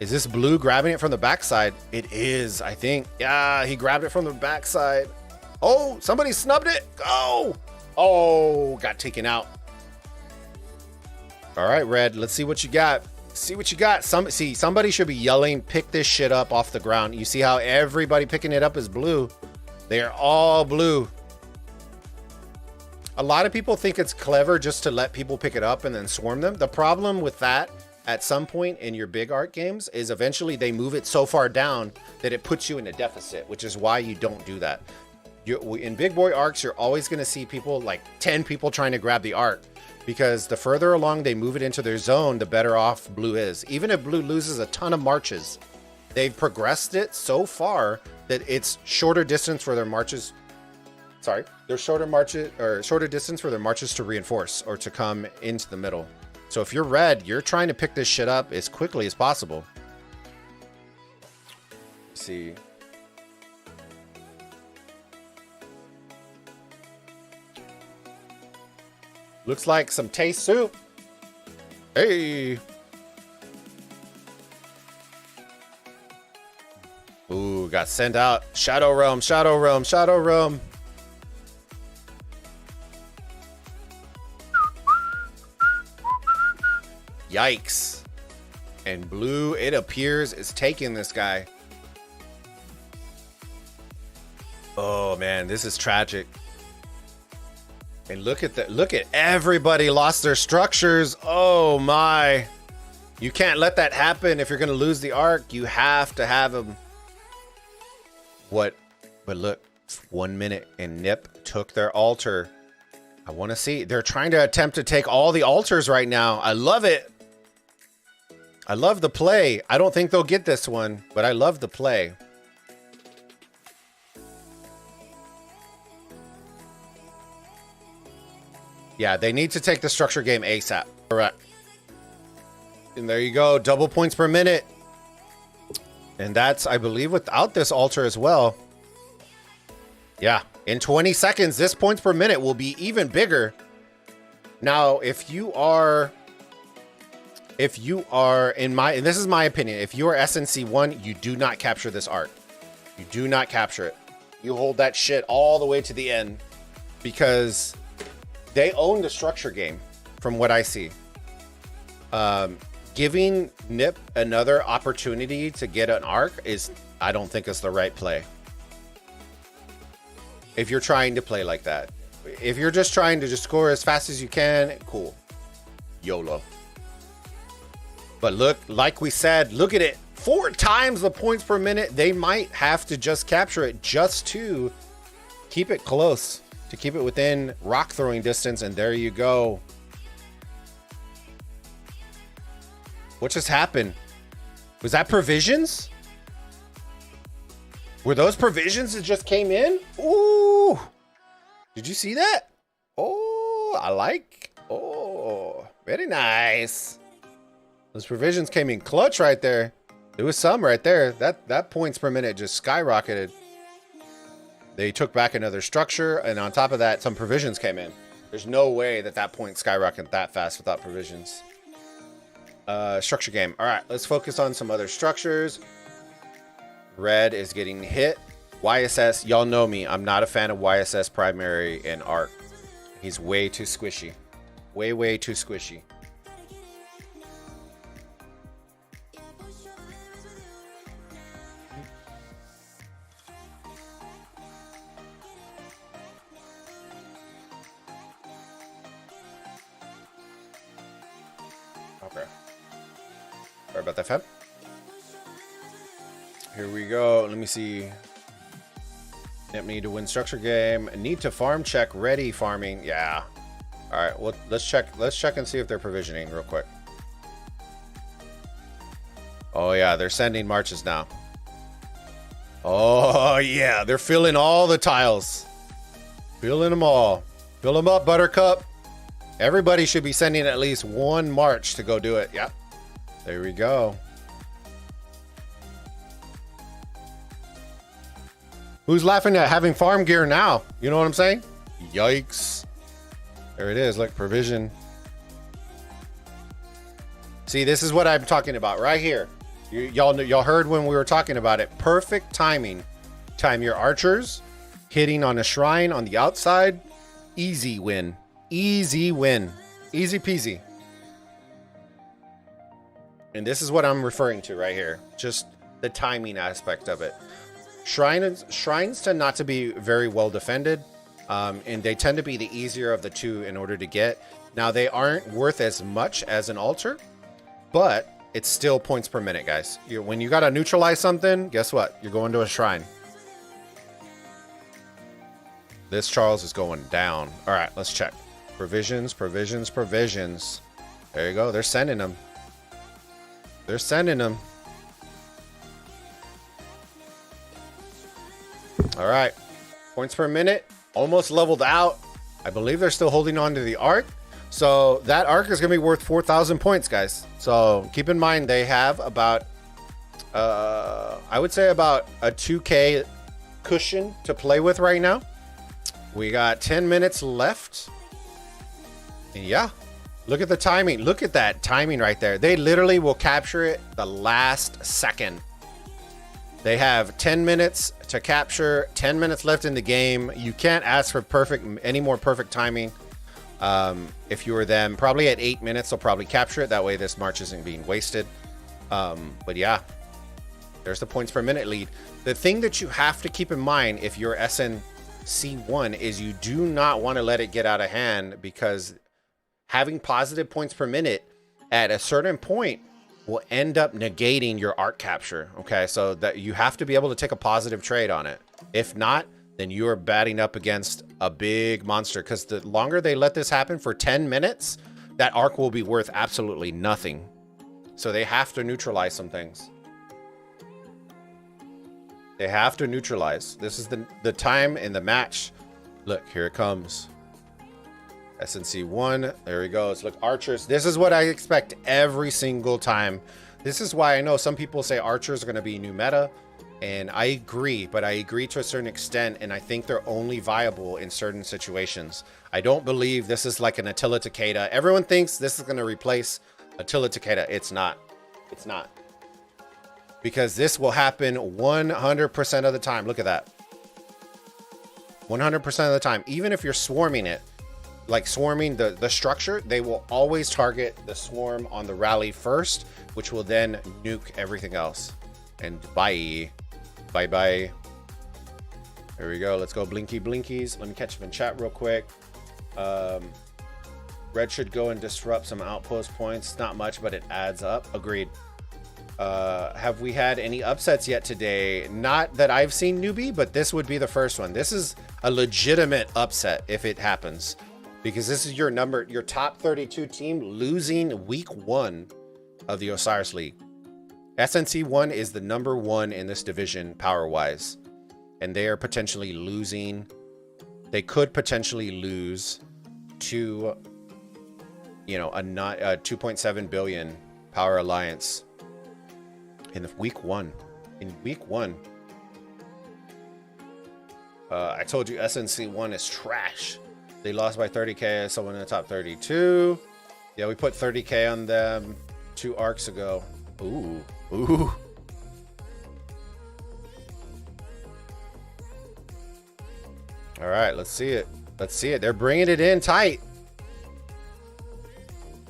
Is this Blue grabbing it from the backside? It is, I think. Yeah, he grabbed it from the backside. Oh, somebody snubbed it. Go. Oh, got taken out. All right, Red. Let's see what you got. See what you got. Somebody should be yelling, pick this shit up off the ground. You see how everybody picking it up is blue. They are all blue. A lot of people think it's clever just to let people pick it up and then swarm them. The problem with that at some point in your big arc games is eventually they move it so far down that it puts you in a deficit, which is why you don't do that. In big boy arcs, you're always going to see people, like 10 people trying to grab the arc, because the further along they move it into their zone, the better off blue is. Even if blue loses a ton of marches, they've progressed it so far that it's shorter distance for their marches. Sorry, there's shorter distance for their marches to reinforce or to come into the middle. So if you're red, you're trying to pick this shit up as quickly as possible. Let's see. Looks like some taste soup. Hey. Ooh, got sent out. Shadow Realm, Shadow Realm, Shadow Realm. Yikes. And blue, it appears, is taking this guy. Oh man, this is tragic. And look at everybody lost their structures. Oh my. You can't let that happen if you're going to lose the arc. You have to have them. What? But look, 1 minute and NIP took their altar. I want to see. They're trying to attempt to take all the altars right now. I love it. I love the play. I don't think they'll get this one, but I love the play. Yeah, they need to take the structure game ASAP. Correct. And there you go. Double points per minute. And that's, I believe, without this altar as well. Yeah. In 20 seconds, this points per minute will be even bigger. Now, if you are and this is my opinion, if you are SNC1, you do not capture this arc. You do not capture it. You hold that shit all the way to the end, because they own the structure game from what I see. Giving NIP another opportunity to get an arc I don't think is the right play. If you're trying to play like that. If you're just trying to just score as fast as you can, cool. YOLO. But look, like we said, look at it. 4 times the points per minute. They might have to just capture it just to keep it close, to keep it within rock throwing distance. And there you go. What just happened? Was that provisions? Were those provisions that just came in? Ooh. Did you see that? Oh, I like. Oh, very nice. Those provisions came in clutch right there. There was some right there. That points per minute just skyrocketed. They took back another structure, and on top of that, some provisions came in. There's no way that point skyrocketed that fast without provisions. Structure game. All right, let's focus on some other structures. Red is getting hit. YSS, y'all know me. I'm not a fan of YSS primary and arc. He's way too squishy. Way too squishy. Okay. Sorry about that, fam. Here we go. Let me see. Yep, need to win structure game. Need to farm check. Ready farming. Yeah. All right. Well, let's check. Let's check and see if they're provisioning real quick. Oh yeah, they're sending marches now. Oh yeah, they're filling all the tiles. Filling them all. Fill them up, Buttercup. Everybody should be sending at least one march to go do it. Yep. There we go. Who's laughing at having farm gear now? You know what I'm saying? Yikes. There it is. Look, provision. See, this is what I'm talking about right here. Y'all heard when we were talking about it. Perfect timing. Time your archers. Hitting on a shrine on the outside. Easy win. Easy win. Easy peasy. And this is what I'm referring to right here. Just the timing aspect of it. Shrines tend not to be very well defended, and they tend to be the easier of the two in order to get. Now, they aren't worth as much as an altar, but it's still points per minute, guys. When you got to neutralize something, guess what? You're going to a shrine. This Charles is going down. All right, let's check. Provisions, provisions, provisions. There you go. They're sending them. They're sending them. All right, points per minute, almost leveled out. I believe they're still holding on to the arc. So that arc is going to be worth 4,000 points, guys. So keep in mind, they have about, I would say about a 2K cushion to play with right now. We got 10 minutes left. And yeah, look at the timing. Look at that timing right there. They literally will capture it the last second. They have 10 minutes to capture, 10 minutes left in the game. You can't ask for any more perfect timing. If you were them, probably at 8 minutes, they'll probably capture it. That way this march isn't being wasted. But yeah, there's the points per minute lead. The thing that you have to keep in mind if you're SNC1 is you do not want to let it get out of hand, because having positive points per minute at a certain point will end up negating your arc capture. Okay, so that you have to be able to take a positive trade on it. If not, then you are batting up against a big monster, because the longer they let this happen for 10 minutes, that arc will be worth absolutely nothing. So they have to neutralize some things. They have to neutralize. This is the time in the match. Look, here it comes. SNC1, there he goes. Look, archers. This is what I expect every single time. This is why I know some people say archers are going to be new meta, and I agree, but I agree to a certain extent, and I think they're only viable in certain situations. I don't believe this is like an Attila Takeda. Everyone thinks this is going to replace Attila Takeda. It's not. It's not. Because this will happen 100% of the time. Look at that. 100% of the time. Even if you're swarming it, like swarming the structure, they will always target the swarm on the rally first, which will then nuke everything else. And bye. Bye-bye. There we go. Let's go blinky blinkies. Let me catch them in chat real quick. Red should go and disrupt some outpost points. Not much, but it adds up. Agreed. Have we had any upsets yet today? Not that I've seen, newbie, but this would be the first one. This is a legitimate upset if it happens, because this is your top 32 team losing week 1 of the Osiris League. SNC1 is the number 1 in this division power wise. and they are potentially losing. They could potentially lose to, you know, a 2.7 billion power alliance in week 1. In week 1. I told you SNC1 is trash. They lost by 30k. Someone in the top 32. Yeah, we put 30k on them 2 arcs ago. Ooh. Ooh. All right, let's see it. Let's see it. They're bringing it in tight.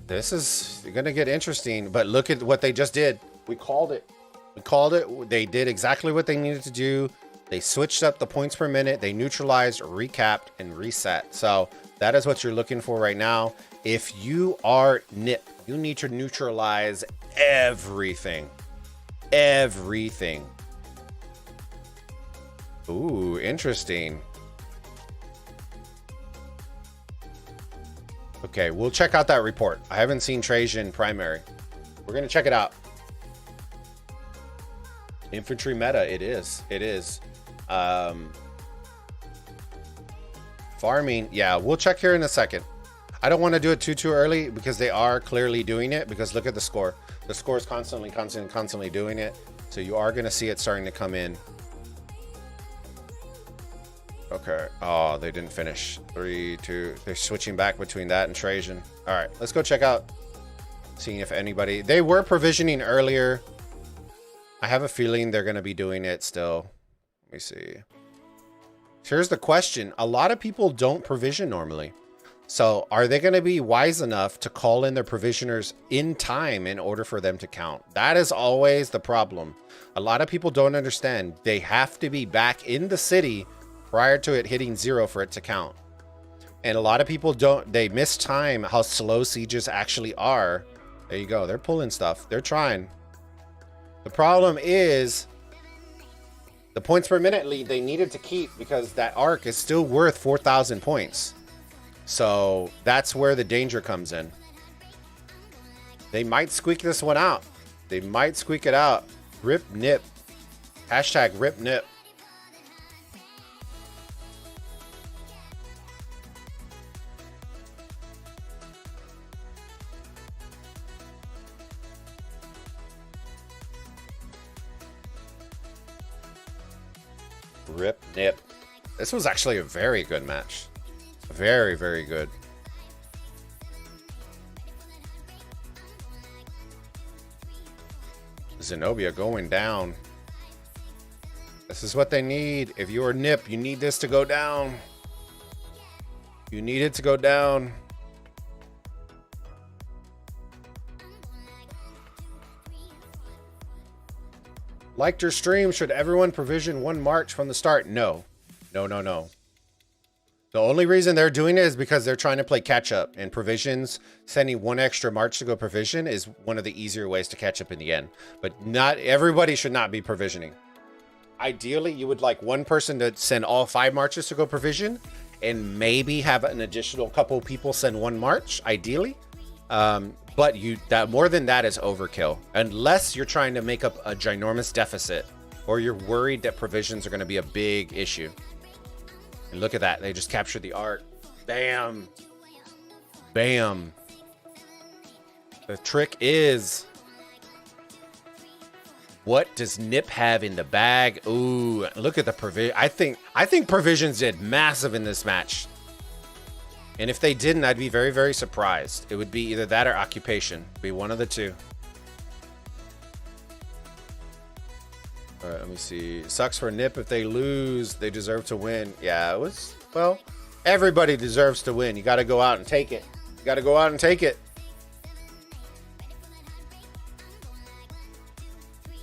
This is going to get interesting, but look at what they just did. We called it. We called it. They did exactly what they needed to do. They switched up the points per minute. They neutralized, recapped, and reset. So that is what you're looking for right now. If you are NIP, you need to neutralize everything. Everything. Ooh, interesting. Okay, we'll check out that report. I haven't seen Trajan primary. We're going to check it out. Infantry meta, it is. It is. Farming, yeah, we'll check here in a second. I don't want to do it too early because they are clearly doing it, because look at the score. The score is constantly doing it. So you are going to see it starting to come in. Okay. Oh, they didn't finish. 3, 2. They're switching back between that and Trajan. All right, let's go check out. Seeing if anybody... They were provisioning earlier. I have a feeling they're going to be doing it still. Let me see. Here's the question. A lot of people don't provision normally. So are they going to be wise enough to call in their provisioners in time in order for them to count? That is always the problem. A lot of people don't understand. They have to be back in the city prior to it hitting 0 for it to count. And a lot of people don't, they miss time how slow sieges actually are. There you go. They're pulling stuff. They're trying. The problem is the points per minute lead they needed to keep, because that arc is still worth 4,000 points. So that's where the danger comes in. They might squeak this one out. They might squeak it out. Rip nip. Hashtag rip nip. Rip nip. This was actually a very good match. Very, very good. Zenobia going down. This is what they need. If you're NIP, you need this to go down. You need it to go down. Liked your stream. Should everyone provision 1 March from the start? No. No, no, no. The only reason they're doing it is because they're trying to play catch up, and provisions, sending 1 extra March to go provision is one of the easier ways to catch up in the end. But not everybody should not be provisioning. Ideally, you would like 1 person to send all 5 Marches to go provision, and maybe have an additional couple people send 1 March, ideally. But more than that is overkill, unless you're trying to make up a ginormous deficit, or you're worried that provisions are going to be a big issue. And look at that. They just captured the arc. Bam. Bam. The trick is, what does Nip have in the bag? Ooh, look at the provision. I think provisions did massive in this match. And if they didn't, I'd be very, very surprised. It would be either that or occupation. It'd be one of the two. All right, let me see. Sucks for Nip if they lose. They deserve to win. Yeah, it was, well, everybody deserves to win. You got to go out and take it. You got to go out and take it.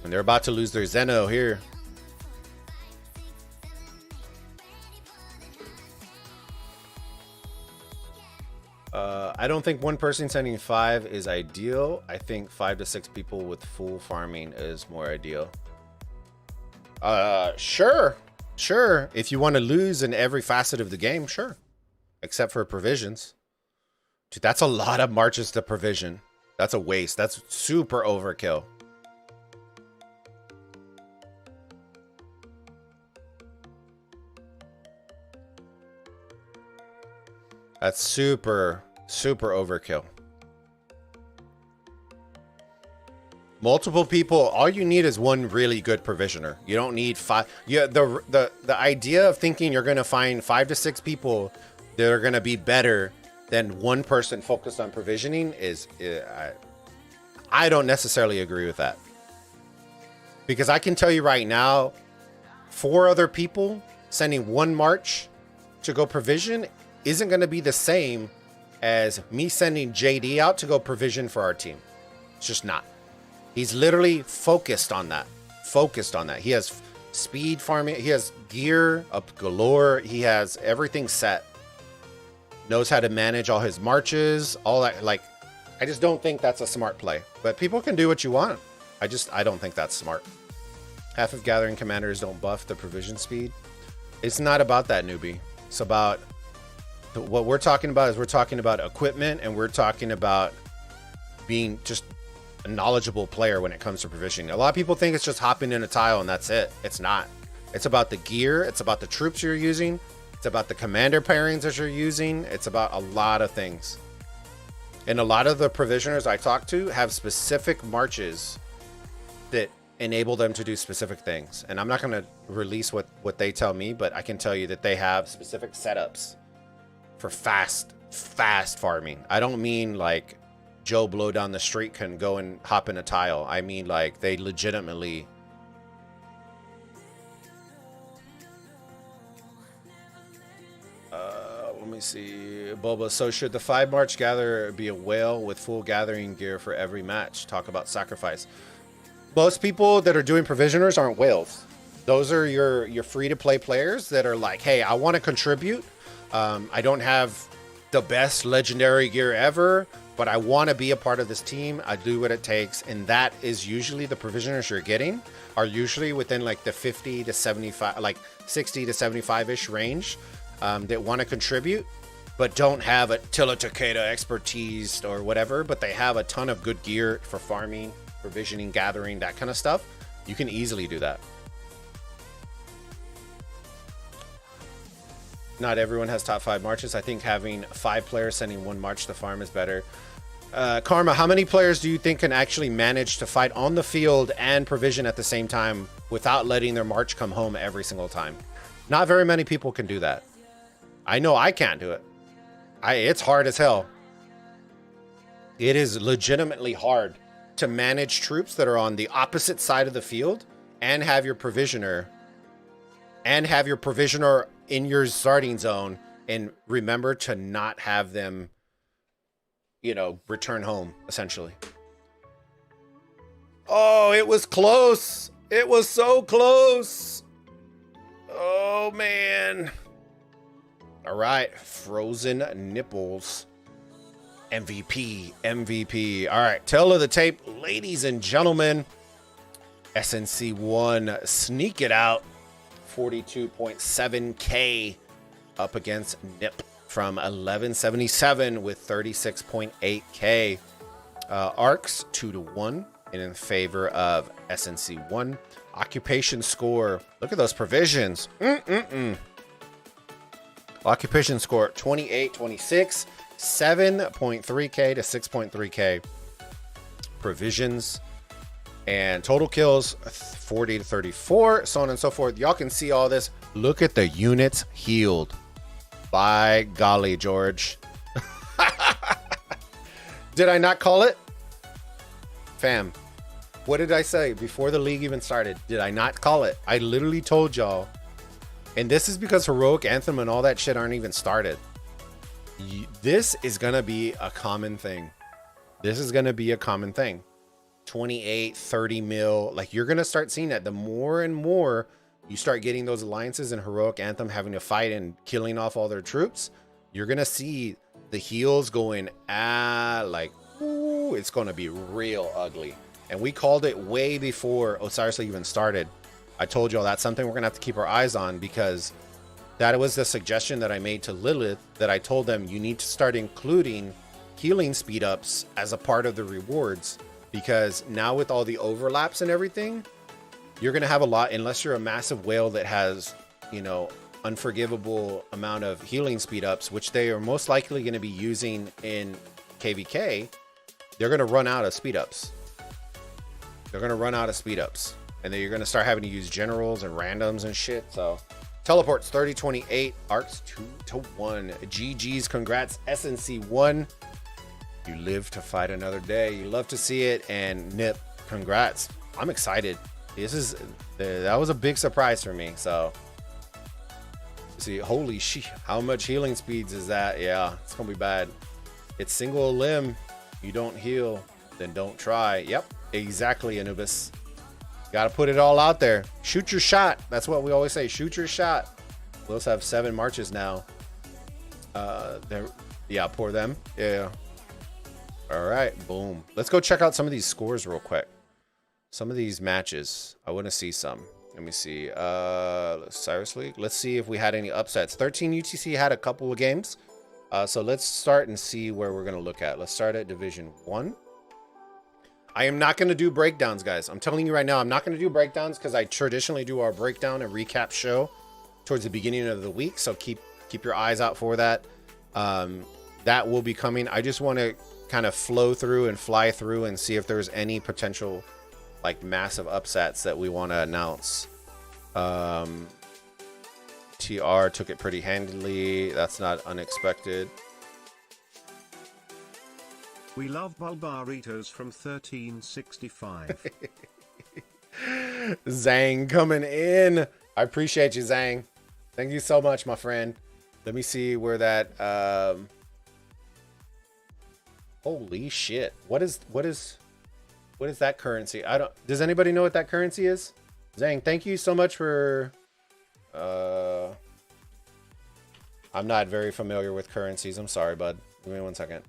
And they're about to lose their Zeno here. I don't think 1 person sending 5 is ideal. I think 5 to 6 people with full farming is more ideal. Sure. If you want to lose in every facet of the game, sure. Except for provisions. Dude, that's a lot of marches to provision. That's a waste. That's super overkill. That's super, super overkill. Multiple people, all you need is one really good provisioner. You don't need 5. Yeah, the idea of thinking you're gonna find 5 to 6 people that are gonna be better than one person focused on provisioning is, I don't necessarily agree with that. Because I can tell you right now, 4 other people sending one march to go provision isn't gonna be the same as me sending JD out to go provision for our team. It's just not. He's literally focused on that. Focused on that. He has speed farming. He has gear up galore. He has everything set. Knows how to manage all his marches. All that. Like, I just don't think that's a smart play. But people can do what you want. I don't think that's smart. Half of gathering commanders don't buff the provision speed. It's not about that, newbie. It's about what we're talking about. Is we're talking about equipment, and we're talking about being just a knowledgeable player when it comes to provisioning. A lot of people think it's just hopping in a tile and that's it. It's not. It's about the gear. It's about the troops you're using. It's about the commander pairings that you're using. It's about a lot of things. And a lot of the provisioners I talk to have specific marches that enable them to do specific things. And I'm not going to release what they tell me, but I can tell you that they have specific setups for fast farming. I don't mean like Joe Blow down the street can go and hop in a tile. I mean, like, they legitimately. Let me see. Bulba. So should the 5 March gatherer be a whale with full gathering gear for every match? Talk about sacrifice. Most people that are doing provisioners aren't whales. Those are your free to play players that are like, hey, I want to contribute. I don't have the best legendary gear ever, but I want to be a part of this team. I do what it takes. And that is usually the provisioners you're getting are usually within like the 50 to 75, like 60 to 75-ish range that want to contribute, but don't have a Tilla Takeda expertise or whatever, but they have a ton of good gear for farming, provisioning, gathering, that kind of stuff. You can easily do that. Not everyone has top 5 marches. I think having 5 players sending 1 march to farm is better. Karma, how many players do you think can actually manage to fight on the field and provision at the same time without letting their march come home every single time? Not very many people can do that. I know I can't do it. It's hard as hell. It is legitimately hard to manage troops that are on the opposite side of the field and have your provisioner in your starting zone, and remember to not have them, you know, return home, essentially. Oh, it was close. It was so close. Oh, man. All right. Frozen nipples. MVP. All right. Tail of the tape, ladies and gentlemen. SNC1, sneak it out. 42.7K up against Nip from 1177 with 36.8K. Arcs 2-1 in favor of SNC1. Occupation score. Look at those provisions. Occupation score 28-26, 7.3K to 6.3K. Provisions. And total kills 40 to 34, so on and so forth. Y'all can see all this. Look at the units healed. By golly, George. Did I not call it? Fam, what did I say before the league even started? Did I not call it? I literally told y'all. And this is because Heroic Anthem and all that shit aren't even started. This is going to be a common thing. 28, 30 mil. Like, you're going to start seeing that. The more and more you start getting those alliances and Heroic Anthem having to fight and killing off all their troops, you're going to see the heals going, like, ooh, it's going to be real ugly. And we called it way before Osiris even started. I told y'all that's something we're going to have to keep our eyes on, because that was the suggestion that I made to Lilith, that I told them you need to start including healing speed ups as a part of the rewards. Because now with all the overlaps and everything, you're going to have a lot, unless you're a massive whale that has, you know, unforgivable amount of healing speed ups, which they are most likely going to be using in KVK, they're going to run out of speed ups. They're going to run out of speed ups. And then you're going to start having to use generals and randoms and shit. So teleports 30-28, arcs 2-1. GG's, congrats, SNC 1. You live to fight another day. You love to see it. And Nip, congrats. I'm excited. That was a big surprise for me. So see, holy shit, how much healing speeds is that? Yeah, it's gonna be bad. It's single limb. You don't heal, then don't try. Yep, exactly, Anubis. Got to put it all out there. Shoot your shot. That's what we always say. Shoot your shot. We also have 7 marches now. Yeah, pour them. Yeah. All right, boom. Let's go check out some of these scores real quick. Some of these matches. I want to see some. Let me see. Osiris League. Let's see if we had any upsets. 13 UTC had a couple of games. So let's start and see where we're going to look at. Let's start at Division 1. I am not going to do breakdowns, guys. I'm telling you right now, I'm not going to do breakdowns because I traditionally do our breakdown and recap show towards the beginning of the week. So keep your eyes out for that. That will be coming. I just want to kind of flow through and fly through and see if there's any potential like massive upsets that we want to announce. TR took it pretty handily. That's not unexpected. We love Bulbaritos from 1365. Zang coming in. I appreciate you, Zang. Thank you so much, my friend. Let me see where that holy shit. What is that currency? Does anybody know what that currency is? Zang, thank you so much for I'm not very familiar with currencies. I'm sorry, bud. Give me 1 second.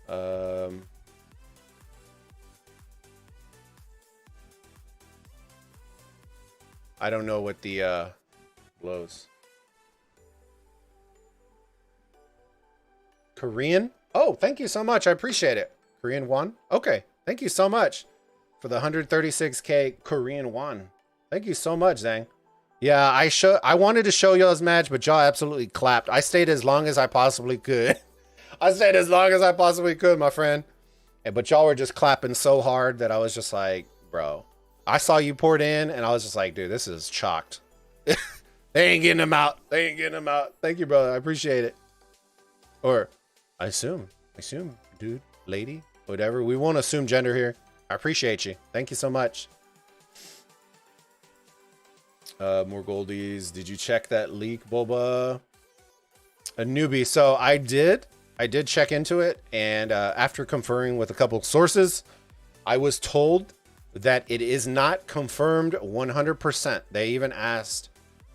I don't know what the blows. Korean? Oh, thank you so much. I appreciate it. Korean won? Okay. Thank you so much for the 136k Korean won. Thank you so much, Zhang. Yeah, I wanted to show y'all's match, but y'all absolutely clapped. I stayed as long as I possibly could. I stayed as long as I possibly could, my friend. But y'all were just clapping so hard that I was just like, bro. I saw you poured in, and I was just like, dude, this is chalked. They ain't getting them out. They ain't getting them out. Thank you, brother. I appreciate it. Or, I assume, dude, lady, whatever. We won't assume gender here. I appreciate you. Thank you so much. More goldies. Did you check that leak, Bulba? A newbie. So I did check into it, and after conferring with a couple sources, I was told that it is not confirmed 100%. They even asked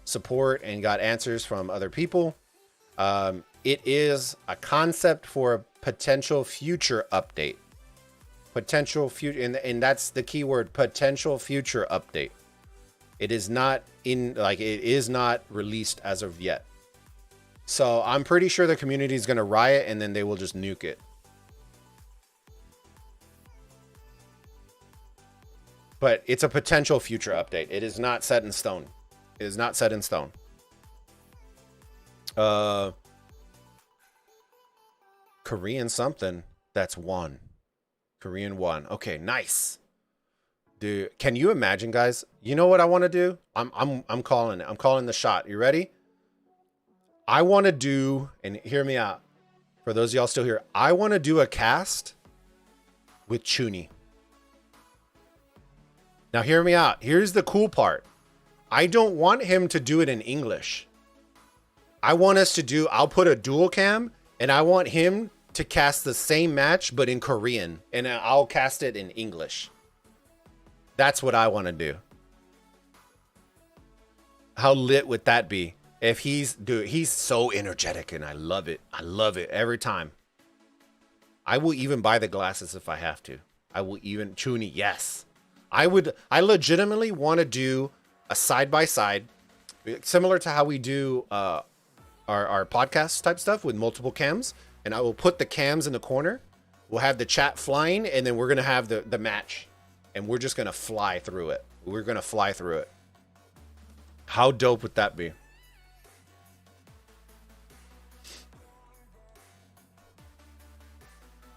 support and got answers from other people. It is a concept for a potential future update. Potential future, and that's the key word, potential future update. It is not it is not released as of yet. So I'm pretty sure the community is going to riot, and then they will just nuke it. But it's a potential future update. It is not set in stone. It is not set in stone. Korean something. That's one. Korean one. Okay, nice. Dude, can you imagine, guys? You know what I want to do? I'm calling it. I'm calling the shot. You ready? I want to do, and hear me out. For those of y'all still here, I want to do a cast with Chuni. Now hear me out. Here's the cool part. I don't want him to do it in English. I want us to do, I'll put a dual cam, and I want him to cast the same match, but in Korean, and I'll cast it in English. That's what I want to do. How lit would that be? If he's so energetic, and I love it. I love it every time. I will even buy the glasses if I have to. I will even, Chuni, yes. I legitimately want to do a side-by-side, similar to how we do our podcast type stuff with multiple cams. And I will put the cams in the corner. We'll have the chat flying, and then we're going to have the match. And we're just going to fly through it. We're going to fly through it. How dope would that be?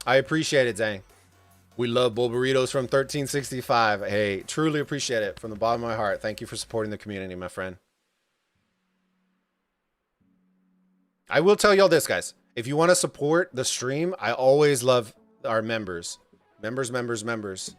I appreciate it, Zang. We love Bulbaritos from 1365. Hey, truly appreciate it from the bottom of my heart. Thank you for supporting the community, my friend. I will tell y'all this, guys. If you want to support the stream, I always love our members. Members.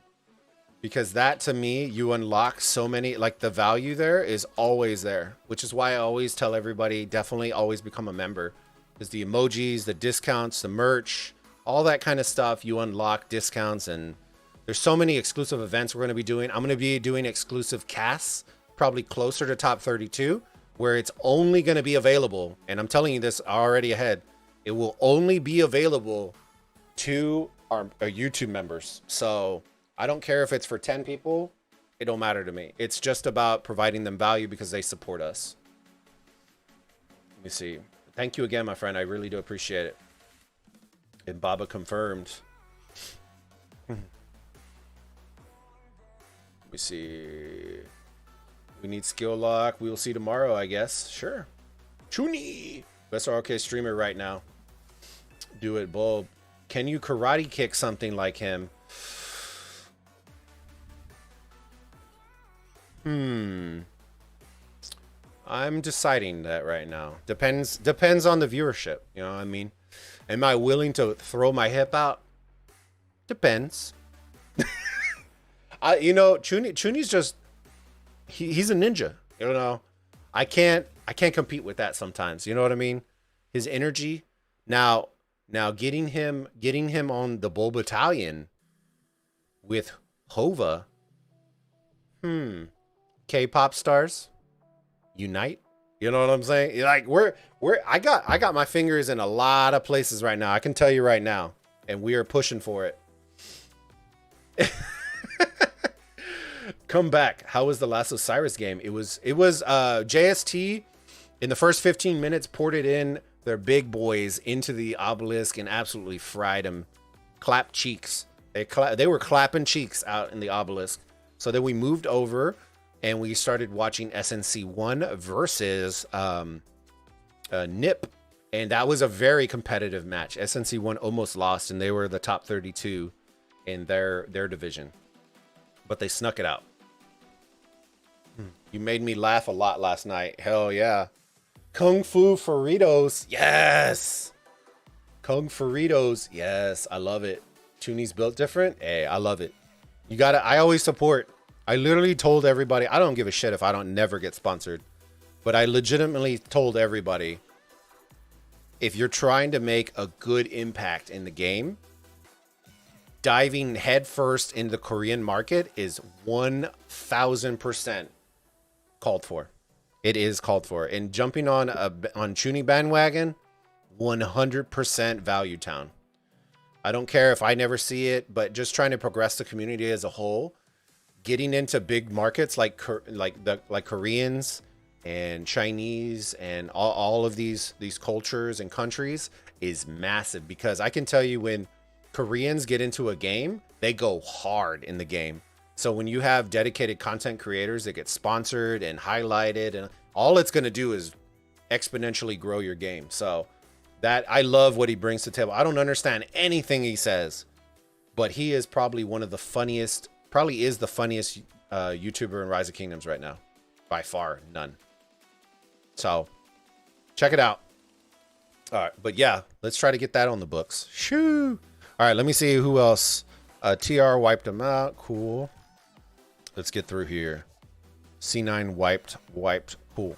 Because that, to me, you unlock so many, like the value there is always there. Which is why I always tell everybody, definitely always become a member. Because the emojis, the discounts, the merch, all that kind of stuff, you unlock discounts. And there's so many exclusive events we're going to be doing. I'm going to be doing exclusive casts, probably closer to top 32, where it's only going to be available. And I'm telling you this already ahead. It will only be available to our YouTube members. So I don't care if it's for 10 people. It don't matter to me. It's just about providing them value because they support us. Let me see. Thank you again, my friend. I really do appreciate it. And Baba confirmed. Let me see. We need skill lock. We will see tomorrow, I guess. Sure. Chuni. Best RK streamer right now. Do it, Bulb. Can you karate kick something like him? I'm deciding that right now. Depends on the viewership. You know what I mean? Am I willing to throw my hip out? Depends. You know, Chuni's just he's a ninja. You know, I can't compete with that sometimes. You know what I mean? His energy. Now getting him on the Bulba Battalion with Hova. K-pop stars unite. You know what I'm saying? Like I got my fingers in a lot of places right now. I can tell you right now, and we are pushing for it. Come back. How was the last Osiris game? It was JST in the first 15 minutes ported in their big boys into the obelisk and absolutely fried them. Clapped cheeks. They were clapping cheeks out in the obelisk. So then we moved over and we started watching SNC1 versus NIP. And that was a very competitive match. SNC1 almost lost, and they were the top 32 in their division. But they snuck it out. You made me laugh a lot last night. Hell yeah. Kung Fu Burritos. Yes. Kung Burritos. Yes. I love it. Chuni's built different. Hey, I love it. You gotta, I always support. I literally told everybody, I don't give a shit if I don't never get sponsored. But I legitimately told everybody, if you're trying to make a good impact in the game, diving headfirst into the Korean market is 1000% called for. It is called for. And jumping on Chuni bandwagon, 100% value town. I don't care if I never see it, but just trying to progress the community as a whole, getting into big markets like Koreans and Chinese and all of these cultures and countries is massive, because I can tell you when Koreans get into a game, they go hard in the game. So when you have dedicated content creators that get sponsored and highlighted, and all it's going to do is exponentially grow your game. So that, I love what he brings to the table. I don't understand anything he says, but he is probably one of the funniest, probably is the funniest YouTuber in Rise of Kingdoms right now. By far, none. So check it out. All right, but yeah, let's try to get that on the books. Shoo. All right, let me see who else. TR wiped him out. Cool. Let's get through here. C9 wiped. Cool.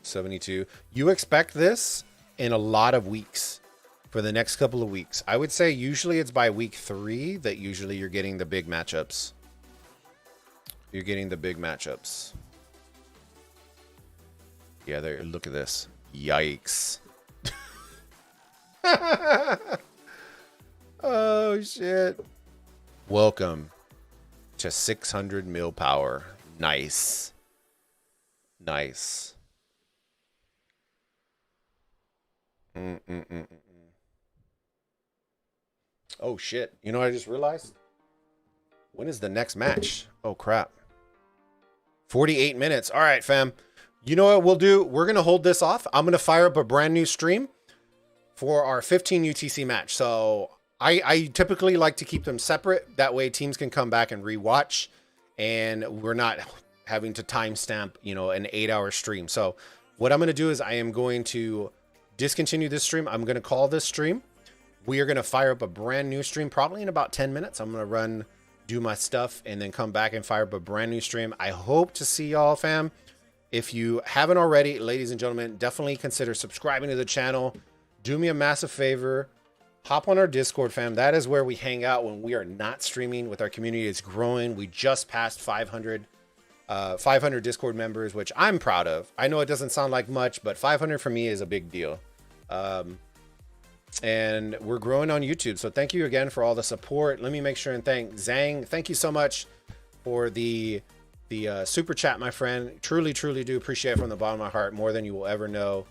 72. You expect this in a lot of weeks for the next couple of weeks. I would say usually it's by week 3 that usually you're getting the big matchups. You're getting the big matchups. Yeah, there. Look at this. Yikes. Oh, shit. Welcome to 600 mil power. Nice. Nice. Oh, shit. You know what I just realized? When is the next match? Oh, crap. 48 minutes. All right, fam. You know what we'll do? We're going to hold this off. I'm going to fire up a brand new stream for our 15 UTC match. So I typically like to keep them separate. That way teams can come back and rewatch, and we're not having to timestamp, you know, an 8-hour stream. So what I'm going to do is I am going to discontinue this stream. I'm going to call this stream. We are going to fire up a brand new stream probably in about 10 minutes. I'm going to do my stuff, and then come back and fire up a brand new stream. I hope to see y'all, fam. If you haven't already, ladies and gentlemen, definitely consider subscribing to the channel. Do me a massive favor. Hop on our Discord, fam. That is where we hang out when we are not streaming. With our community, it's growing. We just passed 500 Discord members, which I'm proud of. I know it doesn't sound like much, but 500 for me is a big deal. And we're growing on YouTube. So thank you again for all the support. Let me make sure and thank Zhang. Thank you so much for the super chat, my friend. Truly do appreciate it from the bottom of my heart, more than you will ever know.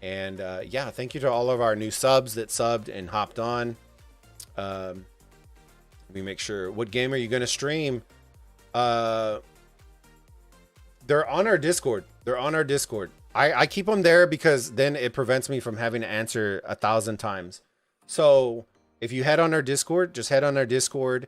And yeah, thank you to all of our new subs that subbed and hopped on. Let me make sure. What game are you going to stream? They're on our Discord. They're on our Discord. I keep them there because then it prevents me from having to answer 1,000 times. So if you head on our Discord, just head on our Discord.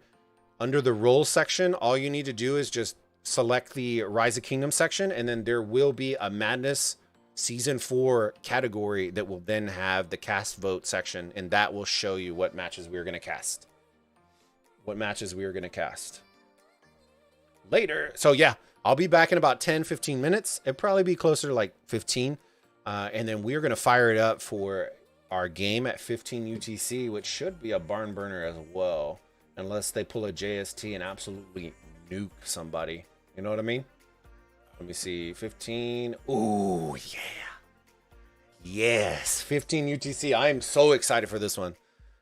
Under the roles section, all you need to do is just select the Rise of Kingdom section, and then there will be a Madness Season 4 category that will then have the cast vote section, and that will show you what matches we're going to cast. What matches we are going to cast later. So yeah, I'll be back in about 10-15 minutes. It'll probably be closer to like 15. And then we're going to fire it up for our game at 15 UTC, which should be a barn burner as well, unless they pull a JST and absolutely nuke somebody. You know what I mean? Let me see. 15. Ooh, yeah. Yes. 15 UTC. I am so excited for this one.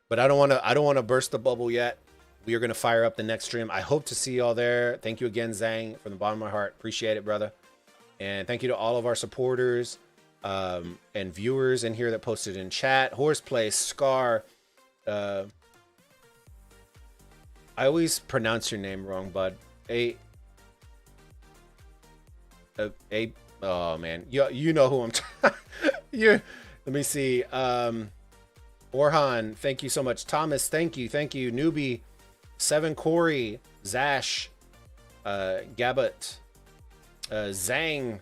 But I don't want to burst the bubble yet. We are going to fire up the next stream. I hope to see y'all there. Thank you again, Zhang, from the bottom of my heart. Appreciate it, brother. And thank you to all of our supporters and viewers in here that posted in chat. Horseplay, Scar. I always pronounce your name wrong, bud. Oh man, you know who I'm let me see. Orhan, thank you so much. Thomas, thank you. Newbie, 7 Corey, Zash, Gabbett, Zhang,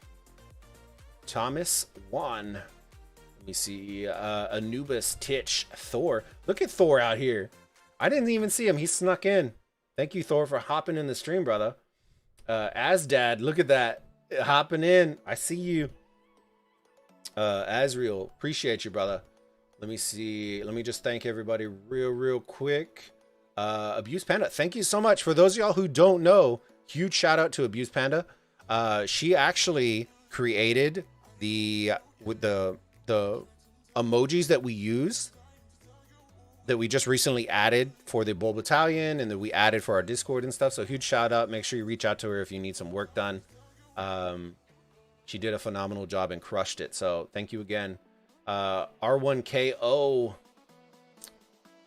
Thomas, Juan. Let me see. Anubis, Titch, Thor. Look at Thor out here. I didn't even see him. He snuck in. Thank you, Thor, for hopping in the stream, brother. Asdad, look at that. Hopping in. I see you. Azriel, appreciate you, brother. Let me see. Let me just thank everybody real quick. Abuse Panda, thank you so much. For those of y'all who don't know, huge shout out to Abuse Panda. She actually created the emojis that we use, that we just recently added for the Bulba Battalion, and that we added for our Discord and stuff. So huge shout out. Make sure you reach out to her if you need some work done. She did a phenomenal job and crushed it. So thank you again. R1KO. Let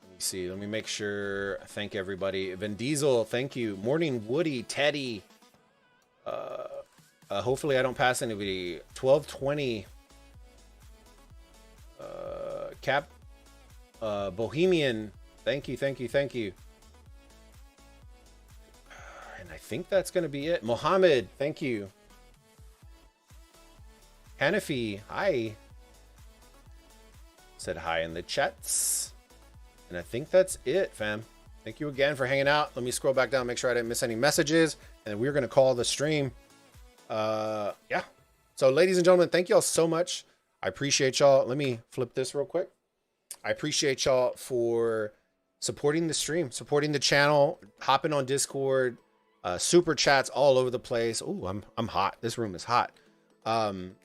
me see. Let me make sure. Thank everybody. Vin Diesel, thank you. Morning Woody, Teddy. Hopefully I don't pass anybody. 1220. Cap. Bohemian. Thank you. And I think that's going to be it. Mohammed, thank you. Hanafi, hi. Said hi in the chats. And I think that's it, fam. Thank you again for hanging out. Let me scroll back down, make sure I didn't miss any messages. And we're going to call the stream. Yeah. So, ladies and gentlemen, thank y'all so much. I appreciate y'all. Let me flip this real quick. I appreciate y'all for supporting the stream, supporting the channel, hopping on Discord, super chats all over the place. Ooh, I'm hot. This room is hot. And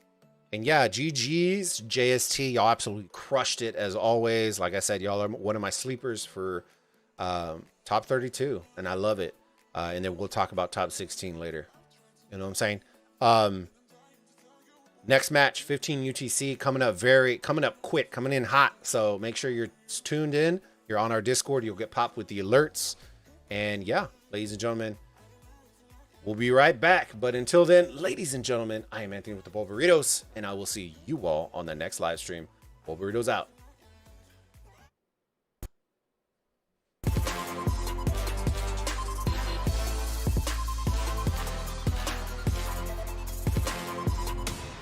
yeah, GG's, JST, y'all absolutely crushed it as always. Like I said, y'all are one of my sleepers for top 32, and I love it. And then we'll talk about top 16 later. You know what I'm saying? Next match, 15 UTC, coming up quick, coming in hot. So make sure you're tuned in. You're on our Discord. You'll get popped with the alerts. And yeah, ladies and gentlemen, we'll be right back. But until then, ladies and gentlemen, I am Anthony with the Bulbaritos, and I will see you all on the next live stream. Bulbaritos out.